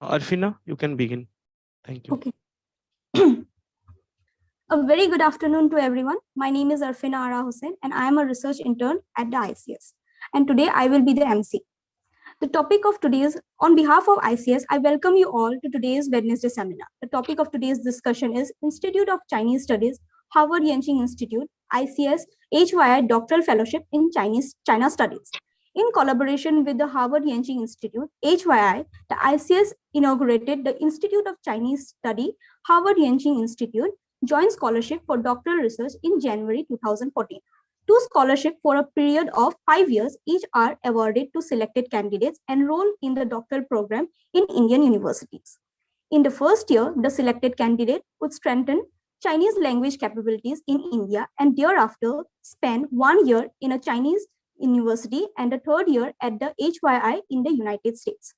Arfina, you can begin. Thank you. Okay. A very good afternoon to everyone. My name is Arfina Ara Hussain and I am a research intern at the ICS. And today I will be the MC. The topic of today's, on behalf of ICS, I welcome you all to today's Wednesday seminar. The topic of today's discussion is Institute of Chinese Studies, Harvard Yenching Institute, Ics-Hyi Doctoral Fellowship in China Studies. In collaboration with the Harvard Yenching Institute, HYI, the ICS inaugurated the Institute of Chinese Study, Harvard Yenching Institute, Joint Scholarship for Doctoral Research in January 2014. Two scholarships for a period of 5 years each are awarded to selected candidates enrolled in the doctoral program in Indian universities. In the first year, the selected candidate would strengthen Chinese language capabilities in India and thereafter spend 1 year in a Chinese university and a third year at the HYI in the United States.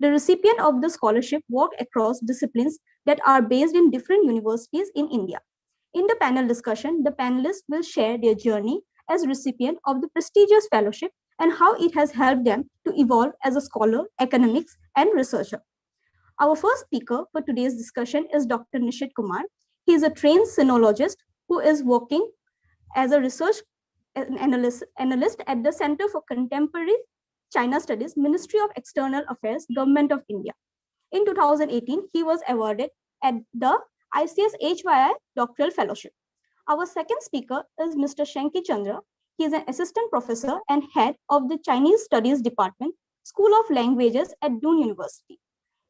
The recipient of the scholarship work across disciplines that are based in different universities in India. In the panel discussion, the panelists will share their journey as recipient of the prestigious fellowship and how it has helped them to evolve as a scholar, academics, and researcher. Our first speaker for today's discussion is Dr. Nishit Kumar. He is a trained sinologist who is working as a research analyst at the Center for Contemporary China Studies, Ministry of External Affairs, Government of India. In 2018, he was awarded at the ICS-Hyi Doctoral Fellowship. Our second speaker is Mr. Shanki Chandra. He is an assistant professor and head of the Chinese Studies Department, School of Languages at Doon University.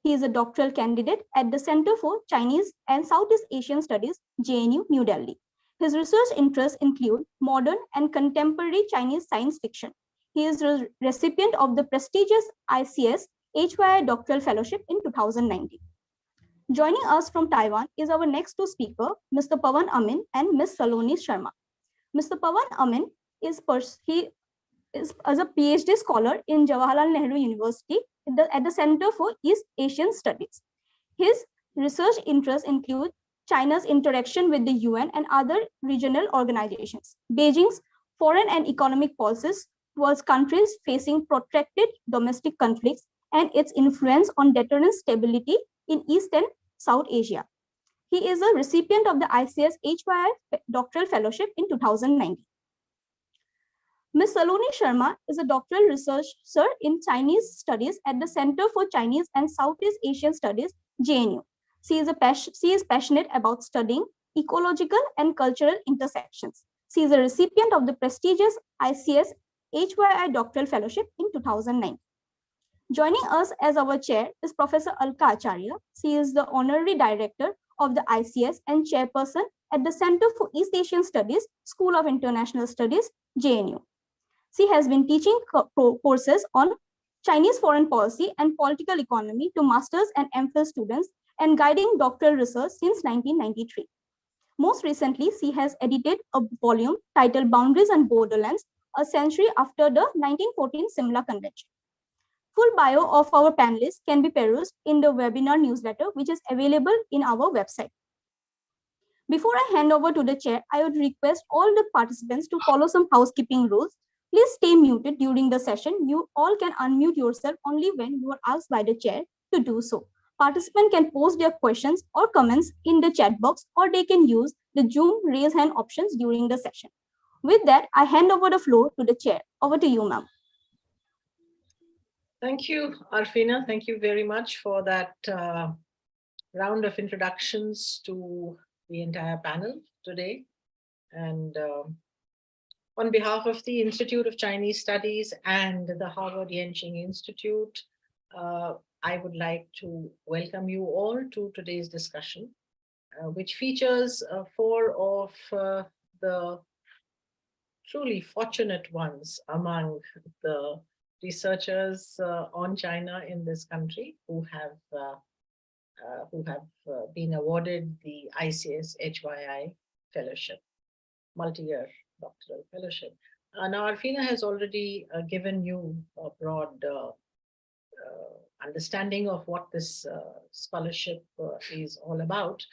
He is a doctoral candidate at the Center for Chinese and Southeast Asian Studies, JNU, New Delhi. His research interests include modern and contemporary Chinese science fiction. He is a recipient of the prestigious ICS-Hyi Doctoral Fellowship in 2019. Joining us from Taiwan is our next two speakers, Mr. Pawan Amin and Ms. Saloni Sharma. Mr. Pawan Amin is as a PhD scholar in Jawaharlal Nehru University at the Center for East Asian Studies. His research interests include China's interaction with the UN and other regional organizations, Beijing's foreign and economic policies towards countries facing protracted domestic conflicts, and its influence on deterrence stability in East and South Asia. He is a recipient of the ICS-Hyi Doctoral Fellowship in 2019. Ms. Saloni Sharma is a doctoral researcher in Chinese Studies at the Center for Chinese and Southeast Asian Studies, JNU. She is passionate about studying ecological and cultural intersections. She is a recipient of the prestigious ICS-Hyi Doctoral Fellowship in 2009. Joining us as our chair is Professor Alka Acharya. She is the honorary director of the ICS and chairperson at the Center for East Asian Studies, School of International Studies, JNU. She has been teaching courses on Chinese foreign policy and political economy to master's and MPhil students and guiding doctoral research since 1993. Most recently, she has edited a volume titled Boundaries and Borderlands, a century after the 1914 Simla Convention. Full bio of our panelists can be perused in the webinar newsletter, which is available in our website. Before I hand over to the chair, I would request all the participants to follow some housekeeping rules. Please stay muted during the session. You all can unmute yourself only when you are asked by the chair to do so. Participants can post their questions or comments in the chat box, or they can use the Zoom raise hand options during the session. With that, I hand over the floor to the chair. Over to you, ma'am. Thank you, Arfina. Thank you very much for that round of introductions to the entire panel today. And on behalf of the Institute of Chinese Studies and the Harvard Yenching Institute, I would like to welcome you all to today's discussion, which features 4 of the truly fortunate ones among the researchers on China in this country who have been awarded the ICS-Hyi Fellowship, multi-year doctoral fellowship. Now, Arfina has already given you a broad understanding of what this scholarship is all about.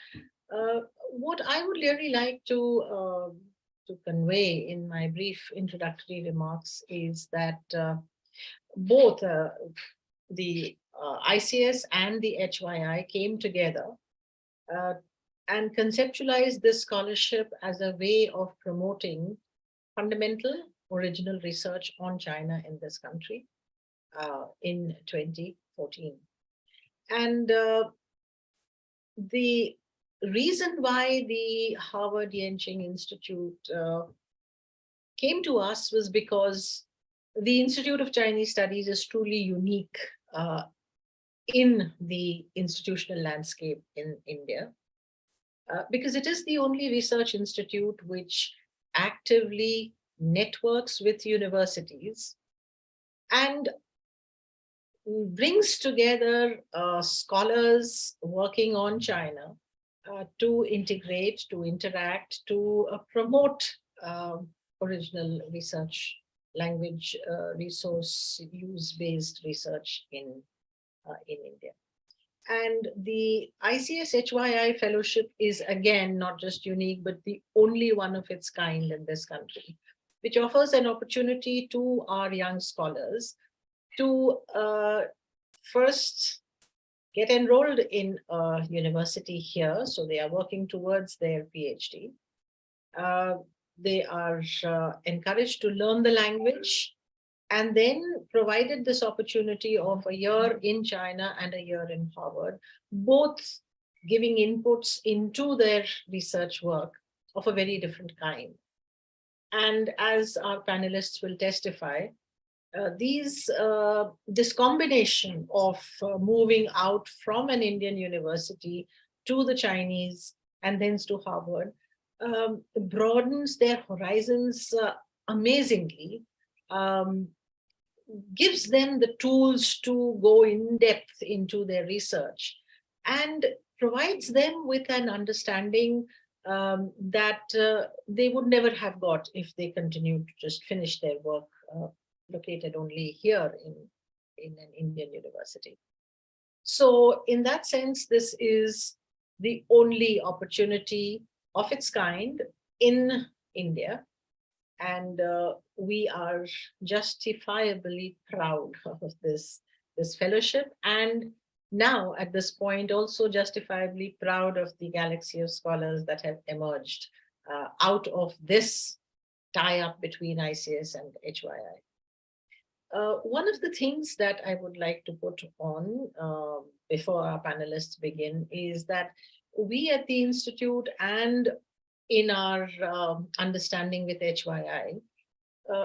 What I would really like to convey in my brief introductory remarks is that both the ICS and the HYI came together and conceptualized this scholarship as a way of promoting fundamental original research on China in this country in 2014. And the reason why the Harvard Yenching Institute came to us was because the Institute of Chinese Studies is truly unique in the institutional landscape in India, because it is the only research institute which actively networks with universities and brings together scholars working on China to integrate, to interact, to promote original research, language resource use-based research in India. And the ICS-Hyi fellowship is again not just unique, but the only one of its kind in this country, which offers an opportunity to our young scholars to first get enrolled in a university here. So they are working towards their PhD. They are encouraged to learn the language, and then provided this opportunity of a year in China and a year in Harvard, both giving inputs into their research work of a very different kind. And as our panelists will testify, this combination of moving out from an Indian university to the Chinese and then to Harvard broadens their horizons amazingly, gives them the tools to go in depth into their research, and provides them with an understanding that they would never have got if they continued to just finish their work located only here in an Indian university. So in that sense, this is the only opportunity of its kind in India. And we are justifiably proud of this fellowship. And now at this point, also justifiably proud of the galaxy of scholars that have emerged out of this tie-up between ICS and HYI. One of the things that I would like to put on before our panelists begin is that we at the Institute and in our understanding with HYI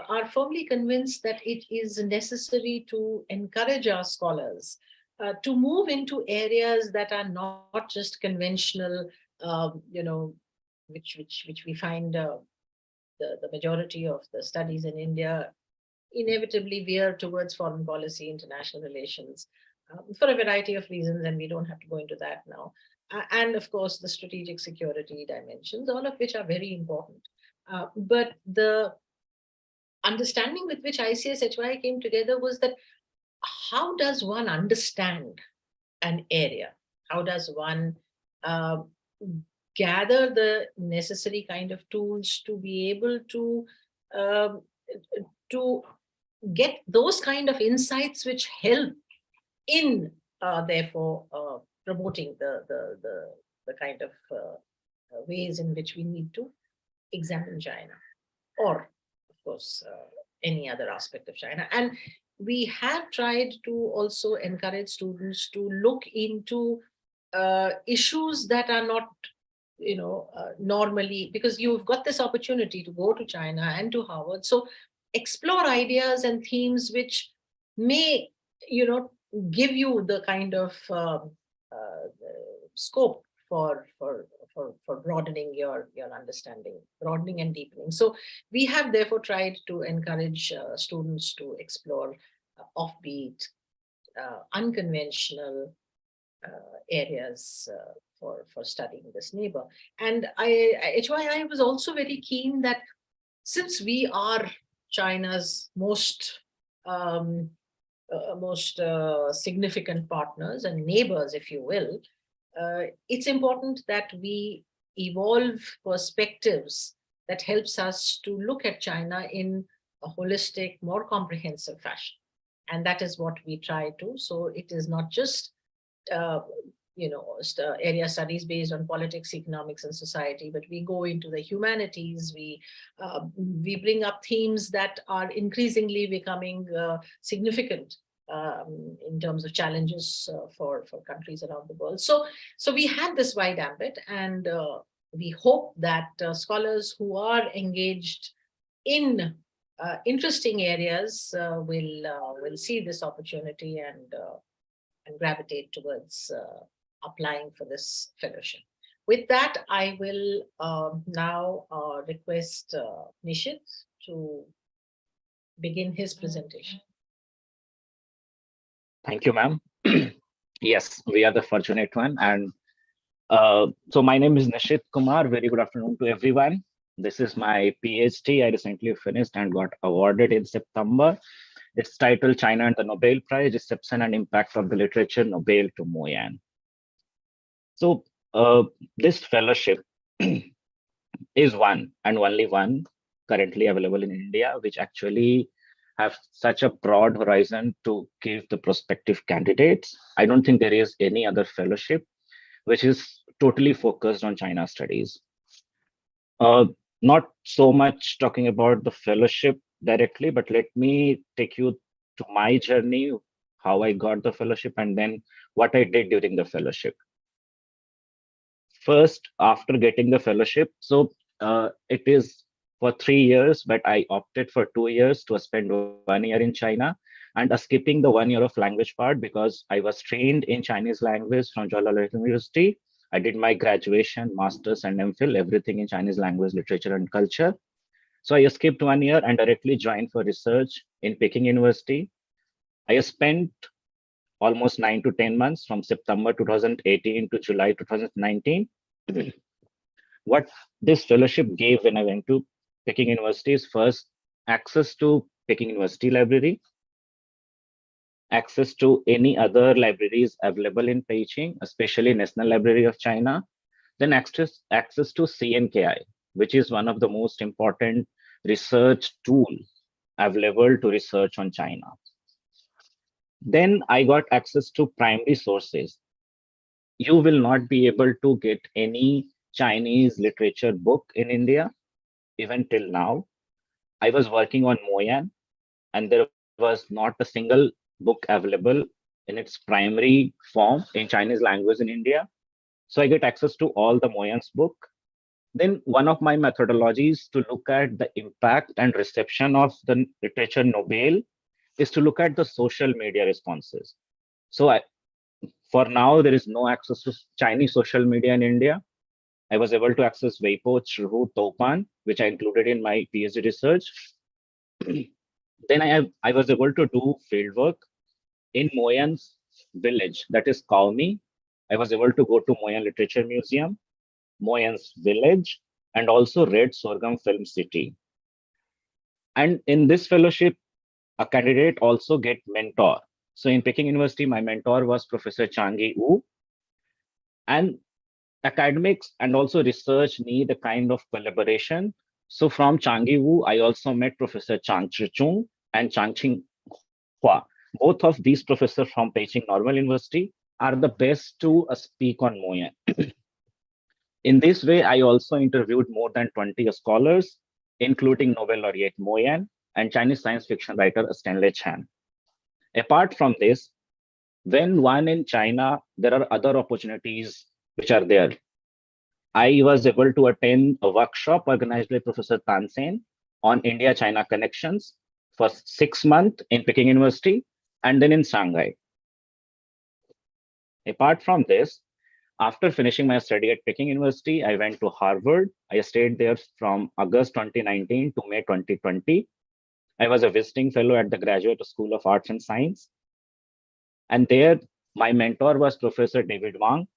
are firmly convinced that it is necessary to encourage our scholars to move into areas that are not just conventional, which we find the majority of the studies in India inevitably veer towards foreign policy, international relations, for a variety of reasons, and we don't have to go into that now. And of course, the strategic security dimensions, all of which are very important. But the understanding with which ICS-Hyi came together was that how does one understand an area? How does one gather the necessary kind of tools to be able to get those kind of insights which help in, therefore, promoting the kind of ways in which we need to examine China, or of course, any other aspect of China. And we have tried to also encourage students to look into issues that are not, normally, because you've got this opportunity to go to China and to Harvard. So explore ideas and themes which may, give you the kind of scope for broadening your understanding, broadening and deepening. So we have therefore tried to encourage students to explore offbeat, unconventional areas for studying this neighbor. And HYI was also very keen that since we are China's most significant partners and neighbors, if you will, it's important that we evolve perspectives that helps us to look at China in a holistic, more comprehensive fashion. And that is what we try to. So it is not just area studies based on politics, economics, and society, but we go into the humanities. We bring up themes that are increasingly becoming significant in terms of challenges for countries around the world. So we had this wide ambit, and we hope that scholars who are engaged in interesting areas will see this opportunity and gravitate towards applying for this fellowship. With that, I will now request Nishit to begin his presentation. Thank you, ma'am. Yes, we are the fortunate one. And so my name is Nishit Kumar. Very good afternoon to everyone. This is my PhD. I recently finished and got awarded in September. It's titled China and the Nobel Prize, Reception and Impact of the Literature Nobel to Mo Yan. So this fellowship is one and only one currently available in India, which actually have such a broad horizon to give the prospective candidates. I don't think there is any other fellowship which is totally focused on China studies. Not so much talking about the fellowship directly, but let me take you to my journey, how I got the fellowship, and then what I did during the fellowship. First, after getting the fellowship, so it is for 3 years, but I opted for 2 years to spend 1 year in China and skipping the 1 year of language part because I was trained in Chinese language from Jawaharlal University. I did my graduation, master's, and MPhil, everything in Chinese language, literature, and culture. So I skipped 1 year and directly joined for research in Peking University. I spent almost 9 to 10 months from September 2018 to July 2019. What this fellowship gave when I went to Peking University is first access to Peking University library, access to any other libraries available in Beijing, especially National Library of China, then access to CNKI, which is one of the most important research tool available to research on China. Then I got access to primary sources. You will not be able to get any Chinese literature book in India, even till now. I was working on Mo Yan, and there was not a single book available in its primary form in Chinese language in India. So I get access to all the Mo Yan's book. Then one of my methodologies to look at the impact and reception of the literature Nobel is to look at the social media responses. So for now, there is no access to Chinese social media in India. I was able to access Weibo, Chihu, Douban, which I included in my PhD research. Then I was able to do fieldwork in Mo Yan's village, that is Kaomi. I was able to go to Mo Yan Literature Museum, Mo Yan's village, and also Red Sorghum Film City. And in this fellowship, a candidate also get mentor. So in Peking University, my mentor was Professor Changyi Wu. And academics and also research need a kind of collaboration. So from Changyi Wu, I also met Professor Chang Chi-chung and Chang Hua. Both of these professors from Beijing Normal University are the best to speak on Mo Yan. In this way, I also interviewed more than 20 scholars, including Nobel laureate Mo Yan and Chinese science fiction writer Stanley Chan. Apart from this, when one in China, there are other opportunities which are there. I was able to attend a workshop organized by Professor Tan Sen on India-China connections for 6 months in Peking University and then in Shanghai. Apart from this, after finishing my study at Peking University, I went to Harvard. I stayed there from August 2019 to May 2020. I was a visiting fellow at the Graduate School of Arts and Science. And there, my mentor was Professor David Wang.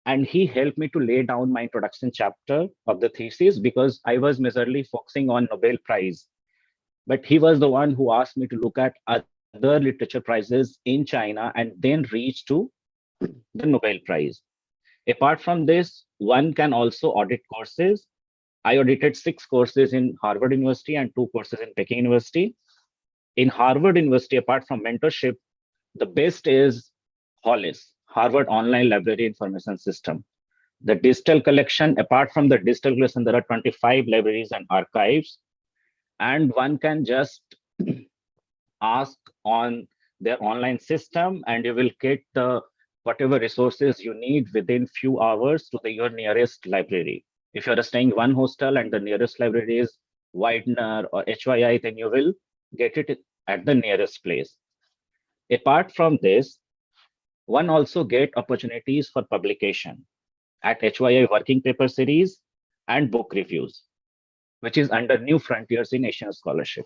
And he helped me to lay down my introduction chapter of the thesis because I was majorly focusing on Nobel Prize. But he was the one who asked me to look at other literature prizes in China and then reach to the Nobel Prize. Apart from this, one can also audit courses. I audited 6 courses in Harvard University and 2 courses in Peking University. In Harvard University, apart from mentorship, the best is HOLIS, Harvard Online Library Information System. The digital collection, apart from the digital collection, there are 25 libraries and archives, and one can just ask on their online system and you will get the whatever resources you need within few hours to your nearest library. If you're staying one hostel and the nearest library is Widener or Hyi, then you will get it at the nearest place. Apart from this, one also get opportunities for publication at Hyi Working Paper Series and book reviews, which is under New Frontiers in Asian Scholarship.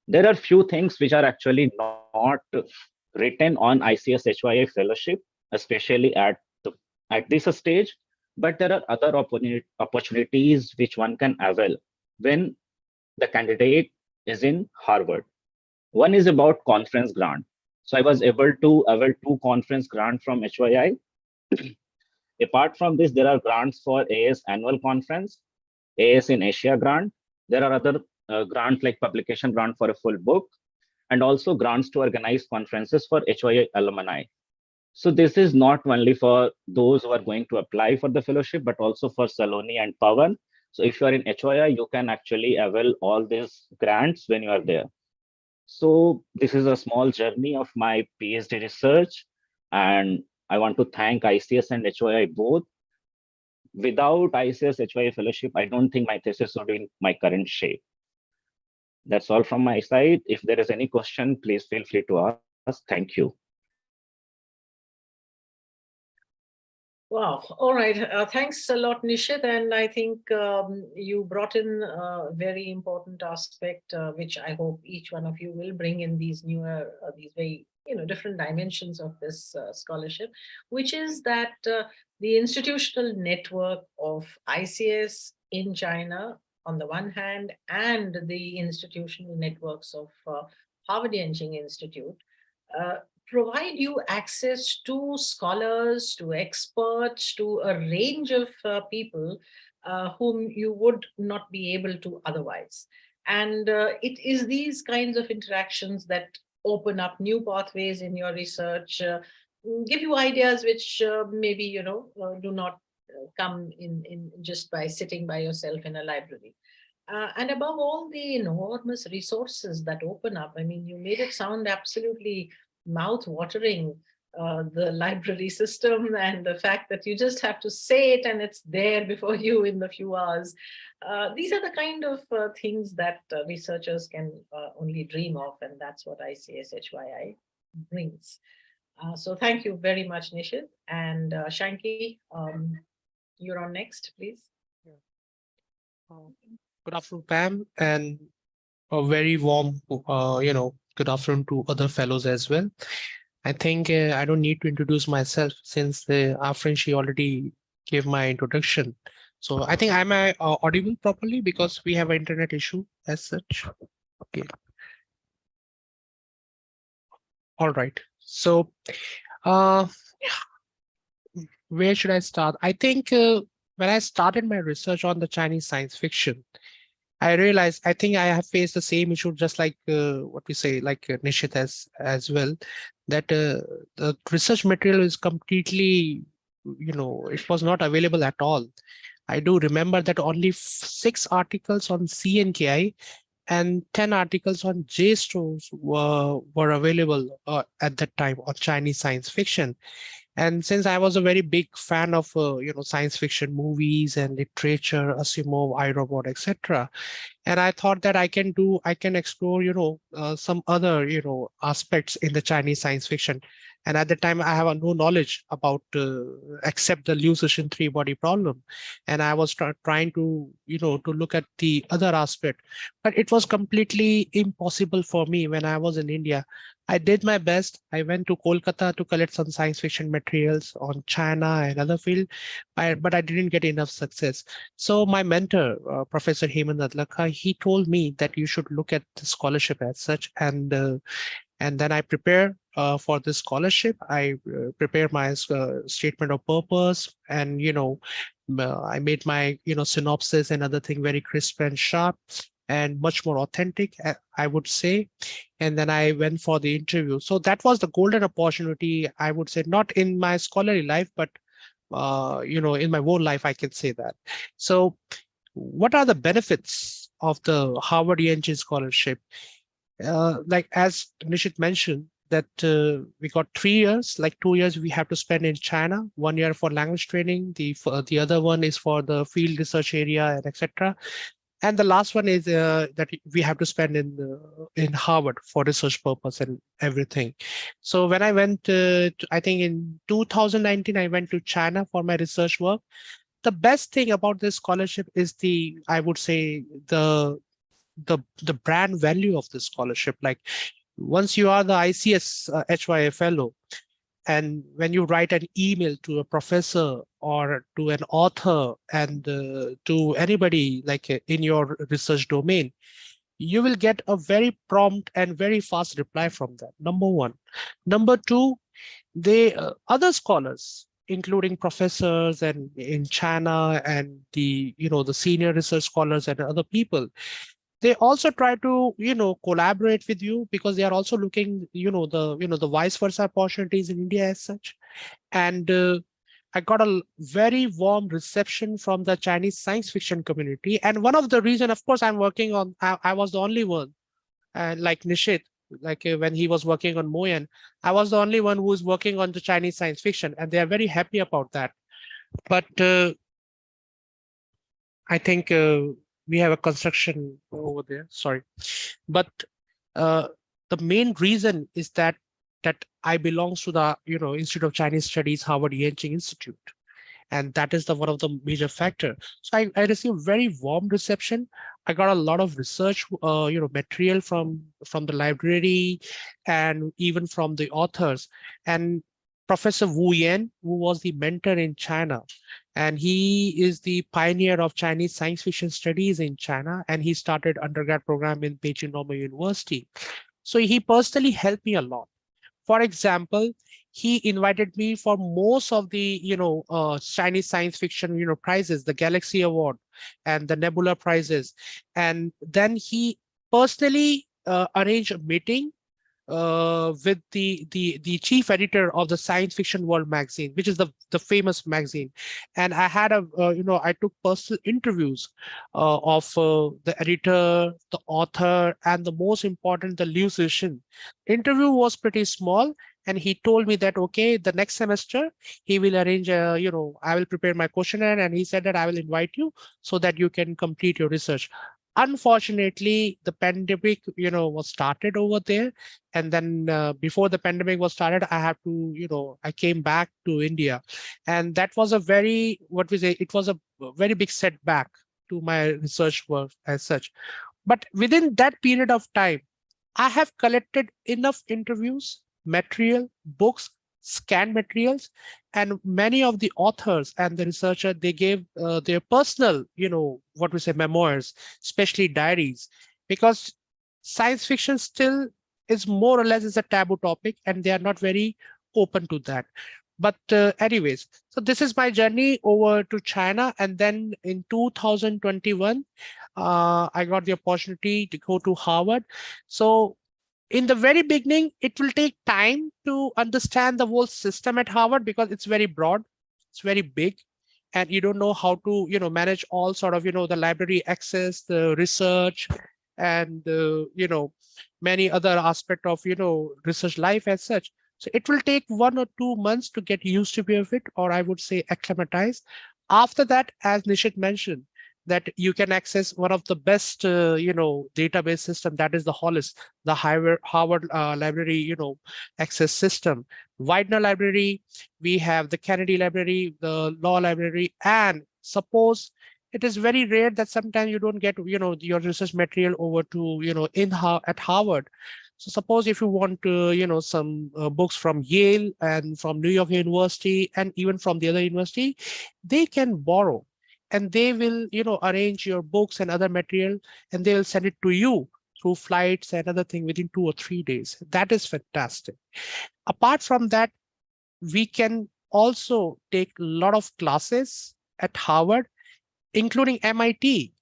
There are few things which are actually not written on Ics-Hyi fellowship, especially at this stage, but there are other opportunities which one can avail when the candidate is in Harvard. One is about conference grant. So I was able to avail 2 conference grants from Hyi. Apart from this, there are grants for AS annual conference, AS in Asia grant. There are other grants like publication grant for a full book, and also grants to organize conferences for Hyi alumni. So this is not only for those who are going to apply for the fellowship, but also for Saloni and Pawan. So if you are in Hyi, you can actually avail all these grants when you are there. So this is a small journey of my PhD research, and I want to thank ICS and Hyi both. Without Ics-Hyi fellowship, I don't think my thesis would be in my current shape. That's all from my side. If there is any question, please feel free to ask. Thank you. Wow. All right. Thanks a lot, Nishit. And I think you brought in a very important aspect, which I hope each one of you will bring in these newer, these very different dimensions of this scholarship, which is that the institutional network of ICS in China on the one hand, and the institutional networks of Harvard Yenching Institute provide you access to scholars, to experts, to a range of people whom you would not be able to otherwise. And it is these kinds of interactions that open up new pathways in your research, give you ideas which maybe, do not come in just by sitting by yourself in a library. And above all, the enormous resources that open up. I mean, you made it sound absolutely mouth-watering, the library system and the fact that you just have to say it and it's there before you in a few hours. These are the kind of things that researchers can only dream of, and that's what Ics-Hyi brings. So thank you very much, Nishit. And Shanky, you're on next, please. Good afternoon, Pam, and a very warm, good afternoon to other fellows as well. I think I don't need to introduce myself since our friend, she already gave my introduction. So I think I'm audible properly because we have an internet issue as such. Okay. All right. So where should I start? I think when I started my research on the Chinese science fiction, I realized I think I have faced the same issue, just like what we say, like Nishit as well, that the research material is completely, it was not available at all. I do remember that only 6 articles on CNKI and 10 articles on JSTORs were available at that time on Chinese science fiction. And since I was a very big fan of science fiction movies and literature, Asimov, iRobot, etc., and I thought that I can explore some other aspects in the Chinese science fiction. And at the time I have no knowledge about except the Liu Cixin 3-body problem, and I was trying to to look at the other aspect, but it was completely impossible for me when I was in India. I did my best. I went to Kolkata to collect some science fiction materials on China and other field, but I didn't get enough success. So my mentor, Professor Hemant Adlakha, he told me that you should look at the scholarship as such, and then I prepare for this scholarship. I prepare my statement of purpose, and I made my synopsis and other thing very crisp and sharp. and much more authentic, I would say. And then I went for the interview. So that was the golden opportunity, I would say, not in my scholarly life, but in my whole life, I can say that. So what are the benefits of the Harvard Yenching Scholarship? Like as Nishit mentioned, that we got 3 years, like 2 years we have to spend in China, 1 year for language training, the other one is for the field research area and etc. And the last one is that we have to spend in Harvard for research purpose and everything. So when I went, I think in 2019, I went to China for my research work. The best thing about this scholarship is I would say, the brand value of this scholarship. Like once you are the Ics-Hyi fellow, and when you write an email to a professor or to an author and to anybody like in your research domain, you will get a very prompt and very fast reply from that. Number one. Number two, they other scholars, including professors and in China and the senior research scholars and other people, they also try to collaborate with you, because they are also looking the vice versa opportunities in India as such. And I got a very warm reception from the Chinese science fiction community. And one of the reason, of course, I'm working on, I was the only one, like Nishit, like when he was working on Moyan, I was the only one who was working on the Chinese science fiction, and they are very happy about that. But I think we have a construction over there. Sorry, but uh, the main reason is that I belongs to the Institute of Chinese Studies, Harvard Yenching Institute, and that is the one of the major factor. So I received very warm reception. I got a lot of research material from the library and even from the authors. And Professor Wu Yan, who was the mentor in China, and he is the pioneer of Chinese science fiction studies in China, and he started undergrad program in Beijing Normal University. So he personally helped me a lot. For example, he invited me for most of the Chinese science fiction prizes, the Galaxy Award and the Nebula prizes, and then he personally arranged a meeting with the chief editor of the Science Fiction World magazine, which is the famous magazine. And I had I took personal interviews of the editor, the author, and the most important, the musician. Interview was pretty small, and he told me that okay, the next semester he will arrange I will prepare my questionnaire, and he said that I will invite you so that you can complete your research. Unfortunately, the pandemic was started over there, and then before the pandemic was started, I have to I came back to India, and that was a very, what we say, it was a very big setback to my research work as such. But within that period of time, I have collected enough interviews, material, books, scanned materials, and many of the authors and the researcher, they gave their personal, what we say, memoirs, especially diaries, because science fiction still is more or less is a taboo topic, and they are not very open to that. But anyways, so this is my journey over to China. And then in 2021, I got the opportunity to go to Harvard. So in the very beginning, it will take time to understand the whole system at Harvard, because it's very broad, it's very big, and you don't know how to manage all sort of the library access, the research, and many other aspect of research life as such. So it will take 1 or 2 months to get used to be of it, or I would say acclimatize. After that, as Nishit mentioned, that you can access one of the best database system, that is the HOLIS, the Harvard library access system. Widener library, we have the Kennedy library, the law library. And suppose it is very rare that sometimes you don't get your research material over to at Harvard. So suppose if you want some books from Yale and from New York University and even from the other university, they can borrow, and they will arrange your books and other material, and they will send it to you through flights and other thing within 2 or 3 days. That is fantastic. Apart from that, we can also take a lot of classes at Harvard, including MIT.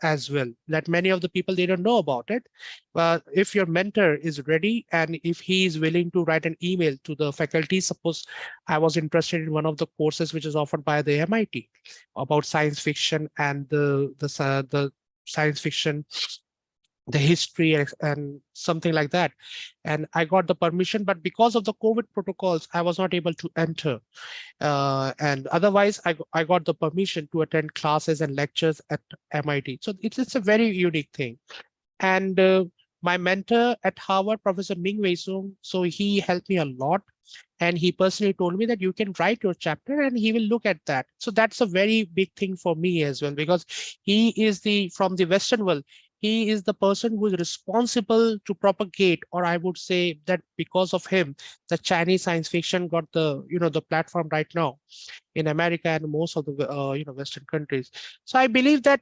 as well, that many of the people, they don't know about it. But if your mentor is ready and if he is willing to write an email to the faculty, suppose I was interested in one of the courses which is offered by the MIT about science fiction and the science fiction, the history and something like that, and I got the permission, but because of the COVID protocols I was not able to enter, and otherwise I got the permission to attend classes and lectures at MIT. So it's a very unique thing. And my mentor at Harvard, Professor Ming Wei Sung, so he helped me a lot. And he personally told me that you can write your chapter and he will look at that. So that's a very big thing for me as well, because he is from the Western world, he is the person who is responsible to propagate, or I would say that because of him, the Chinese science fiction got the platform right now in America and most of the Western countries. So I believe that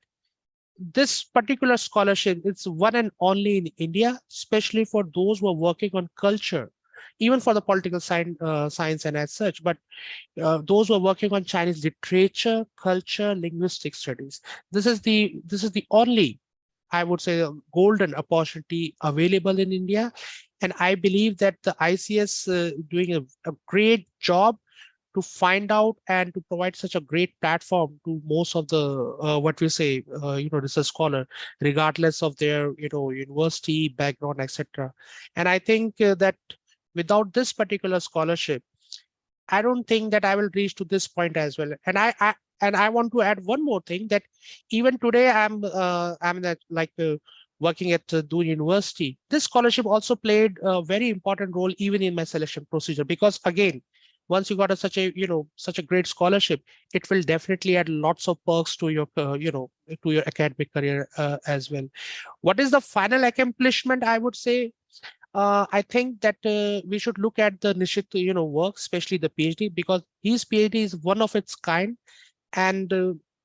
this particular scholarship is one and only in India, especially for those who are working on culture, even for the political science and as such, but those who are working on Chinese literature, culture, linguistic studies. This is the only, I would say, a golden opportunity available in India. And I believe that the ICS doing a great job to find out and to provide such a great platform to most of the research scholar, regardless of their university background, etc. And I think that without this particular scholarship, I don't think that I will reach to this point as well. And I want to add one more thing, that even today I'm working at Doon University. This scholarship also played a very important role even in my selection procedure, because again, once you got such a great scholarship, it will definitely add lots of perks to your to your academic career as well. What is the final accomplishment? I would say I think that we should look at the Nishit, work, especially the PhD, because his PhD is one of its kind. And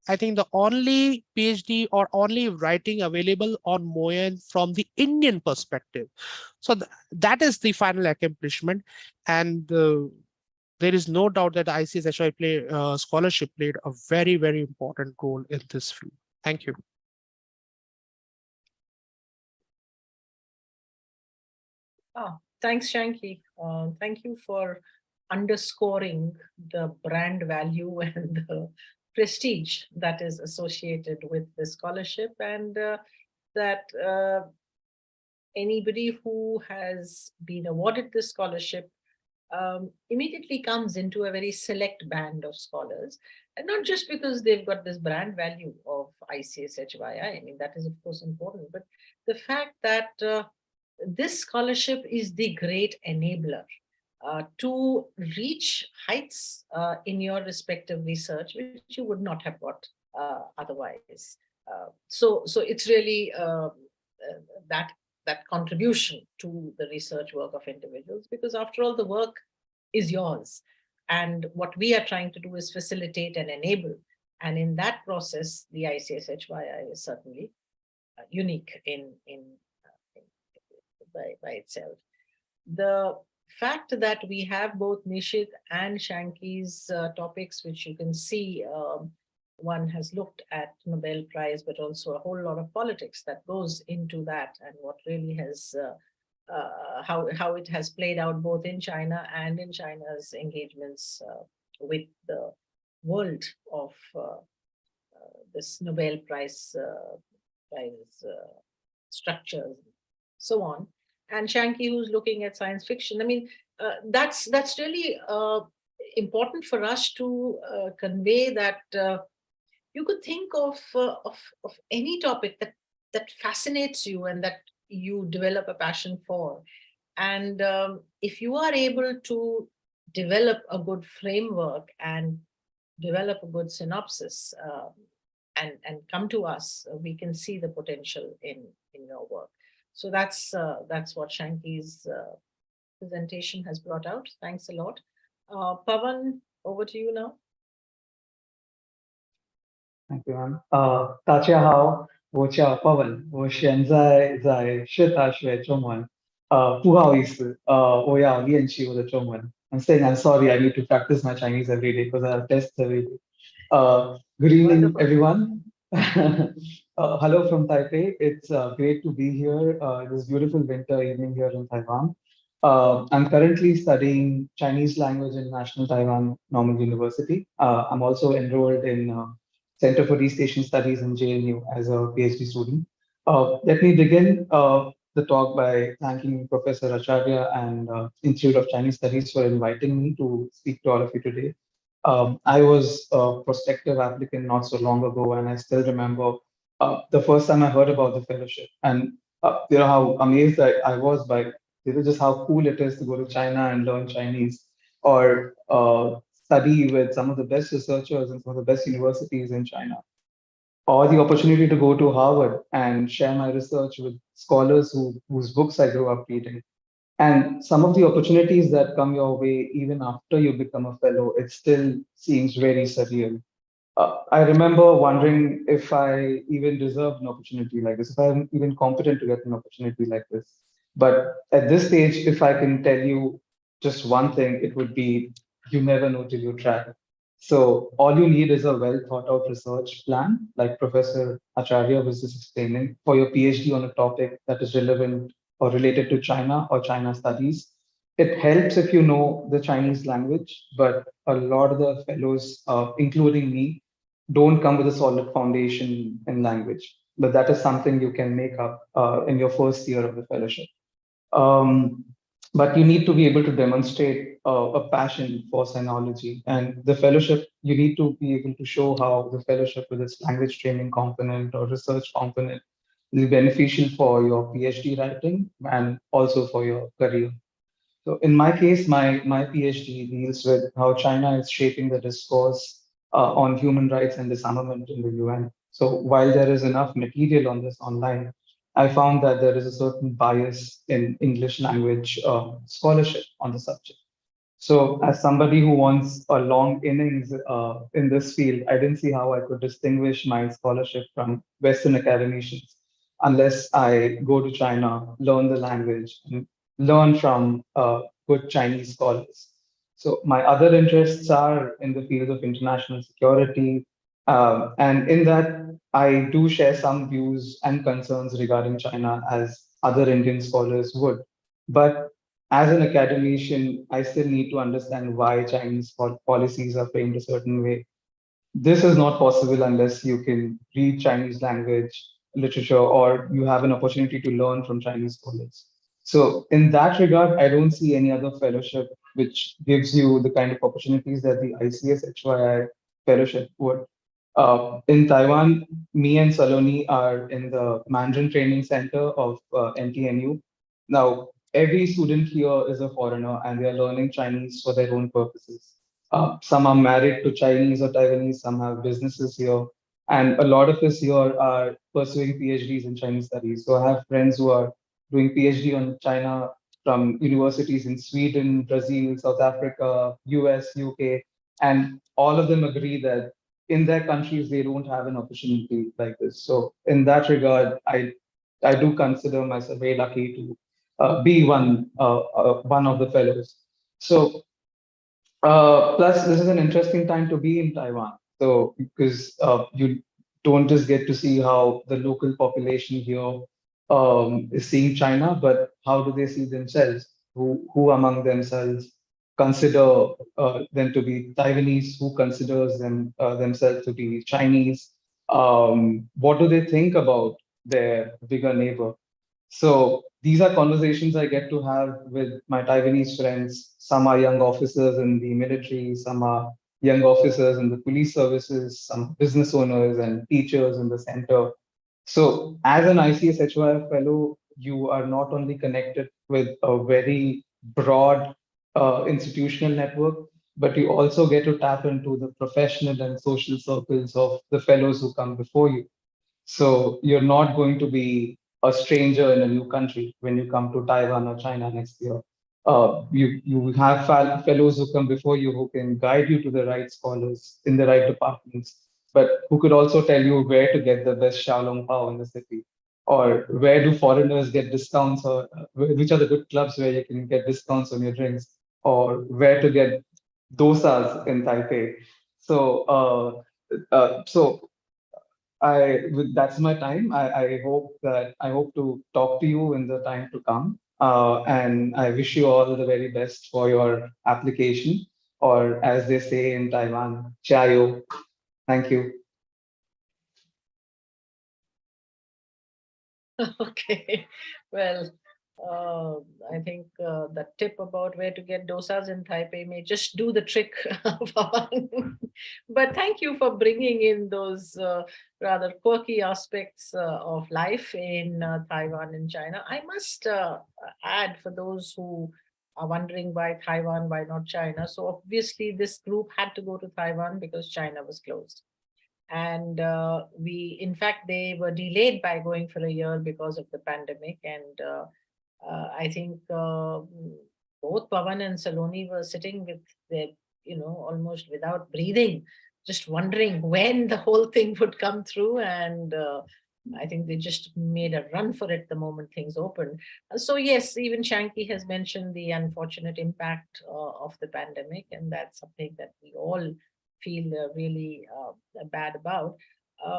I think the only PhD or only writing available on Moyen from the Indian perspective. So that is the final accomplishment. And there is no doubt that Ics-Hyi scholarship played a very, very important role in this field. Thank you. Thanks, Shanky. Thank you for underscoring the brand value and the prestige that is associated with the scholarship, and that anybody who has been awarded this scholarship immediately comes into a very select band of scholars, and not just because they've got this brand value of Ics-Hyi. I mean, that is of course important, but the fact that this scholarship is the great enabler to reach heights in your respective research, which you would not have got otherwise. So it's really that contribution to the research work of individuals, because after all, the work is yours. And what we are trying to do is facilitate and enable. And in that process, the Ics-Hyi is certainly unique by itself. The fact that we have both Nishit and Shanky's topics, which you can see, one has looked at Nobel Prize, but also a whole lot of politics that goes into that, and what really has, how it has played out both in China and in China's engagements with the world of this Nobel Prize structures, so on. And Shanky, who's looking at science fiction. I mean, that's really important for us to convey that you could think of any topic that fascinates you and that you develop a passion for. And if you are able to develop a good framework and develop a good synopsis and come to us, we can see the potential in your work. So that's what Shanky's presentation has brought out. Thanks a lot. Pavan, over to you now. Thank you, ma'am. 大家好，我叫 Pavan，我现在在师大学中文。不好意思，我要练习我的中文。I'm saying I'm sorry, I need to practice my Chinese every day because I have tests every day. Good evening, Wonderful. everyone. Hello from Taipei. It's great to be here this beautiful winter evening here in Taiwan. I'm currently studying Chinese language in National Taiwan Normal University. I'm also enrolled in Center for East Asian Studies in JNU as a PhD student. Let me begin the talk by thanking Professor Acharya and Institute of Chinese Studies for inviting me to speak to all of you today. I was a prospective applicant not so long ago, and I still remember the first time I heard about the fellowship, and how amazed I was by just how cool it is to go to China and learn Chinese, or study with some of the best researchers and some of the best universities in China, or the opportunity to go to Harvard and share my research with scholars whose books I grew up reading. And some of the opportunities that come your way, even after you become a fellow, it still seems very surreal. I remember wondering if I even deserve an opportunity like this, if I'm even competent to get an opportunity like this. But at this stage, if I can tell you just one thing, it would be you never know till you try. So all you need is a well thought out research plan, like Professor Acharya was just explaining, for your PhD on a topic that is relevant or related to China or China studies. It helps if you know the Chinese language, but a lot of the fellows, including me, don't come with a solid foundation in language. But that is something you can make up in your first year of the fellowship. Um, but you need to be able to demonstrate a passion for sinology. And the fellowship, you need to be able to show how the fellowship with its language training component or research component is beneficial for your PhD writing and also for your career. So in my case, my PhD deals with how China is shaping the discourse on human rights and disarmament in the UN. So while there is enough material on this online, I found that there is a certain bias in English language scholarship on the subject. So, as somebody who wants a long innings in this field, I didn't see how I could distinguish my scholarship from Western academicians unless I go to China, learn the language, and learn from good Chinese scholars. So, my other interests are in the field of international security. And in that, I do share some views and concerns regarding China as other Indian scholars would. But as an academician, I still need to understand why Chinese policies are framed a certain way. This is not possible unless you can read Chinese language, literature, or you have an opportunity to learn from Chinese scholars. So, in that regard, I don't see any other fellowship which gives you the kind of opportunities that the ICS-HYI fellowship would. In Taiwan, me and Saloni are in the Mandarin Training Center of NTNU. Now, every student here is a foreigner and they are learning Chinese for their own purposes. Some are married to Chinese or Taiwanese, some have businesses here, and a lot of us here are pursuing PhDs in Chinese studies. So I have friends who are doing PhD on China from universities in Sweden, Brazil, South Africa, US, UK, and all of them agree that in their countries they don't have an opportunity like this. So in that regard, I do consider myself very lucky to be one of the fellows. So plus, this is an interesting time to be in Taiwan. So, because you don't just get to see how the local population here is seeing China, but how do they see themselves? Who among themselves consider them to be Taiwanese? Who considers themselves to be Chinese? What do they think about their bigger neighbor? So these are conversations I get to have with my Taiwanese friends. Some are young officers in the military, some are young officers in the police services, some business owners and teachers in the center. So as an ICS-HYF fellow, you are not only connected with a very broad institutional network, but you also get to tap into the professional and social circles of the fellows who come before you. So you're not going to be a stranger in a new country when you come to Taiwan or China next year. You have fellows who come before you who can guide you to the right scholars in the right departments, but who could also tell you where to get the best Xiaolong Pao in the city, or where do foreigners get discounts, or which are the good clubs where you can get discounts on your drinks, or where to get dosas in Taipei. So, so that's my time. I hope to talk to you in the time to come. And I wish you all the very best for your application, or as they say in Taiwan, "Chayo." Thank you. Okay, well, I think the tip about where to get dosas in Taipei may just do the trick. But thank you for bringing in those rather quirky aspects of life in Taiwan and China. I must add, for those who are wondering why Taiwan, why not China. So obviously this group had to go to Taiwan because China was closed. And in fact, they were delayed by going for a year because of the pandemic. And I think both Pawan and Saloni were sitting with their, almost without breathing, just wondering when the whole thing would come through. And I think they just made a run for it the moment things opened. So yes, even Shanky has mentioned the unfortunate impact of the pandemic, and that's something that we all feel really bad about.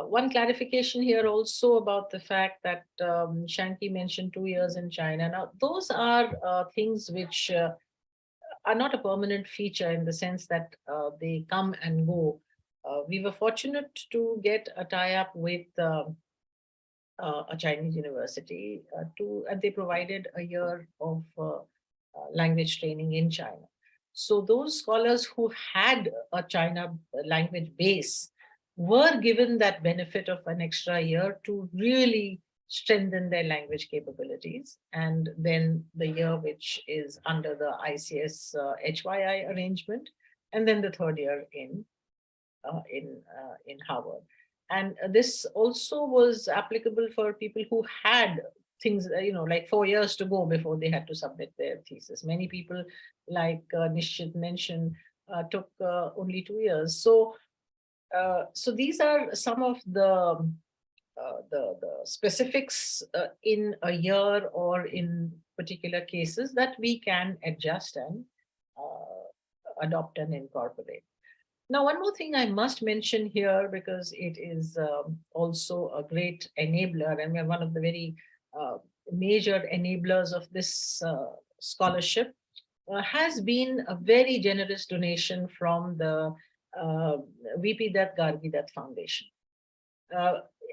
One clarification here also about the fact that Shanky mentioned 2 years in China. Now, those are things which are not a permanent feature in the sense that they come and go. We were fortunate to get a tie-up with a Chinese university and they provided a year of language training in China. So those scholars who had a China language base were given that benefit of an extra year to really strengthen their language capabilities. And then the year which is under the Ics-Hyi arrangement, and then the third year in Harvard. And this also was applicable for people who had things, like 4 years to go before they had to submit their thesis. Many people, like Nishchit mentioned, took only 2 years. So these are some of the specifics in a year or in particular cases that we can adjust and adopt and incorporate. Now, one more thing I must mention here, because it is also a great enabler, and we're one of the very major enablers of this scholarship, has been a very generous donation from the VP Dutt Gargi Dutt Foundation.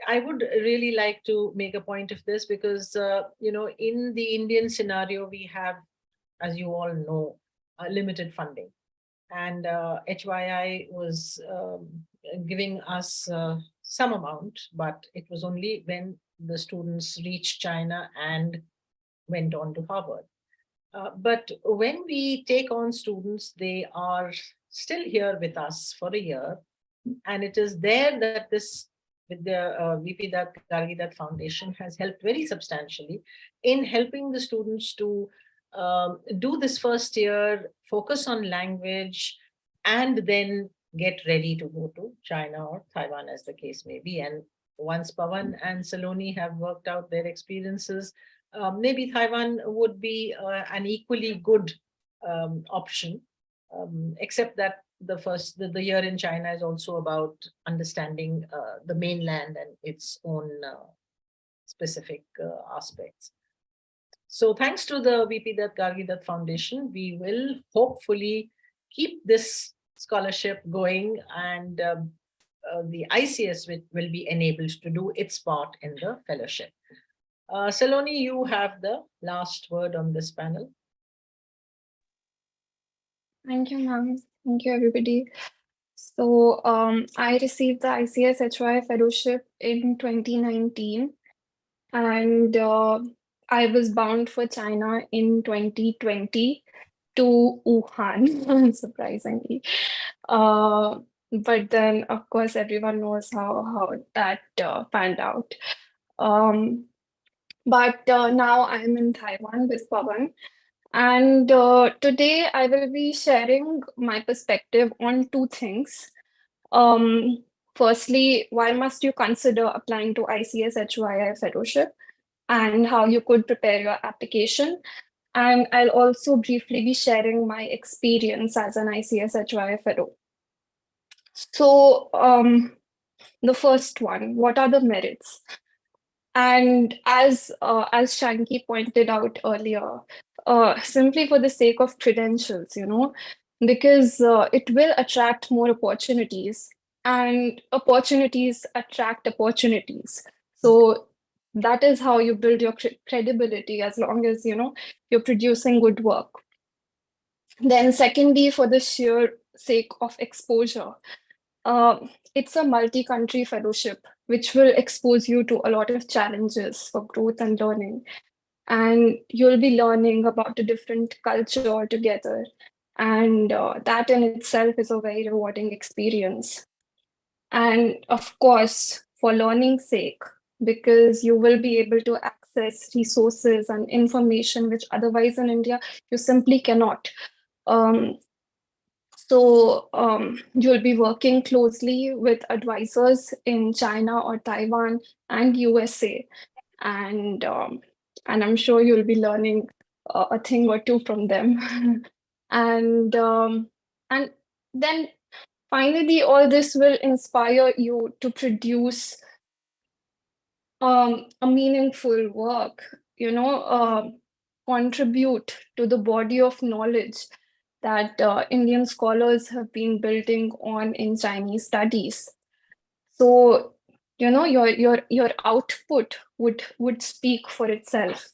I would really like to make a point of this because, in the Indian scenario, we have, as you all know, limited funding. And HYI was giving us some amount, but it was only when the students reached China and went on to Harvard. But when we take on students, they are still here with us for a year. And it is there that this, with the VP Dutt Gargi Dutt Foundation, has helped very substantially in helping the students to do this first year, focus on language, and then get ready to go to China or Taiwan, as the case may be. And once Pawan and Saloni have worked out their experiences, maybe Taiwan would be an equally good option, except that the year in China is also about understanding the mainland and its own specific aspects. So thanks to the VP Dutt Gargi Dutt Foundation, we will hopefully keep this scholarship going, and the ICS will be enabled to do its part in the fellowship. Saloni, you have the last word on this panel. Thank you, ma'am. Thank you, everybody. So I received the Ics-Hyi fellowship in 2019, and I was bound for China in 2020 to Wuhan, surprisingly. But then, of course, everyone knows how that panned out. But now I'm in Taiwan with Pawan. And today I will be sharing my perspective on two things. Firstly, why must you consider applying to Ics-Hyi fellowship and how you could prepare your application. And I'll also briefly be sharing my experience as an Ics-Hyi fellow. So The first one, what are the merits? And as Shanki pointed out earlier, simply for the sake of credentials, because it will attract more opportunities, and opportunities attract opportunities. So that is how you build your credibility, as long as you're producing good work. Then secondly, for the sheer sake of exposure, it's a multi-country fellowship, which will expose you to a lot of challenges for growth and learning. And you'll be learning about a different culture altogether. And that in itself is a very rewarding experience. And of course, for learning's sake, because you will be able to access resources and information which otherwise in India you simply cannot. So you'll be working closely with advisors in China or Taiwan and USA, and I'm sure you'll be learning a thing or two from them. and then finally, all this will inspire you to produce a meaningful work, contribute to the body of knowledge that Indian scholars have been building on in Chinese studies. So, your output would speak for itself.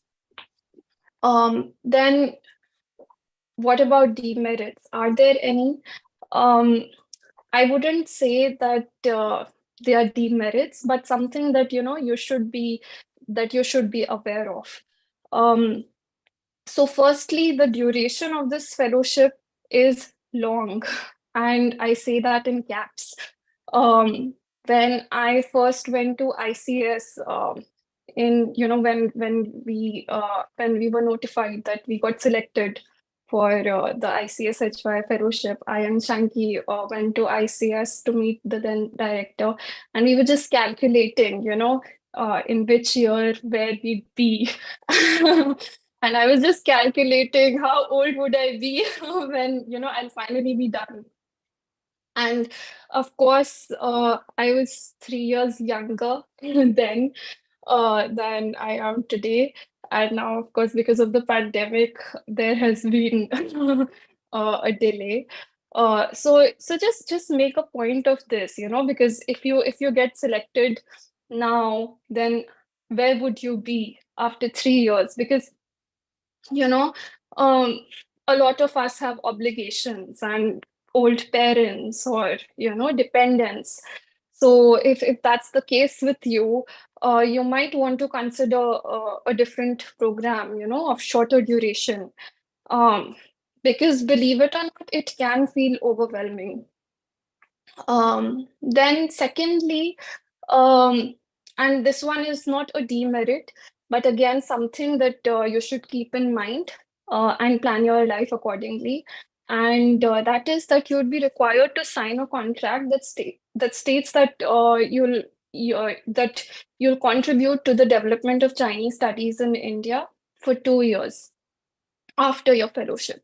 Then what about demerits? Are there any? I wouldn't say that they are demerits, but something that you should be aware of. So firstly, the duration of this fellowship is long, and I say that in caps. When I first went to ICS, when we were notified that we got selected for the Ics-Hyi fellowship, I and Shanki went to ICS to meet the then director, and we were just calculating, in which year where we'd be. And I was just calculating how old would I be when, I'll finally be done. And of course, I was 3 years younger then than I am today. And now, of course, because of the pandemic, there has been a delay. So just make a point of this, because if you get selected now, then where would you be after 3 years? Because a lot of us have obligations and old parents or dependents. So if that's the case with you, you might want to consider a different program, of shorter duration, because believe it or not, it can feel overwhelming. Then secondly, and this one is not a demerit, but again, something that you should keep in mind and plan your life accordingly. And that is that you would be required to sign a contract that states that you'll contribute to the development of Chinese studies in India for 2 years after your fellowship.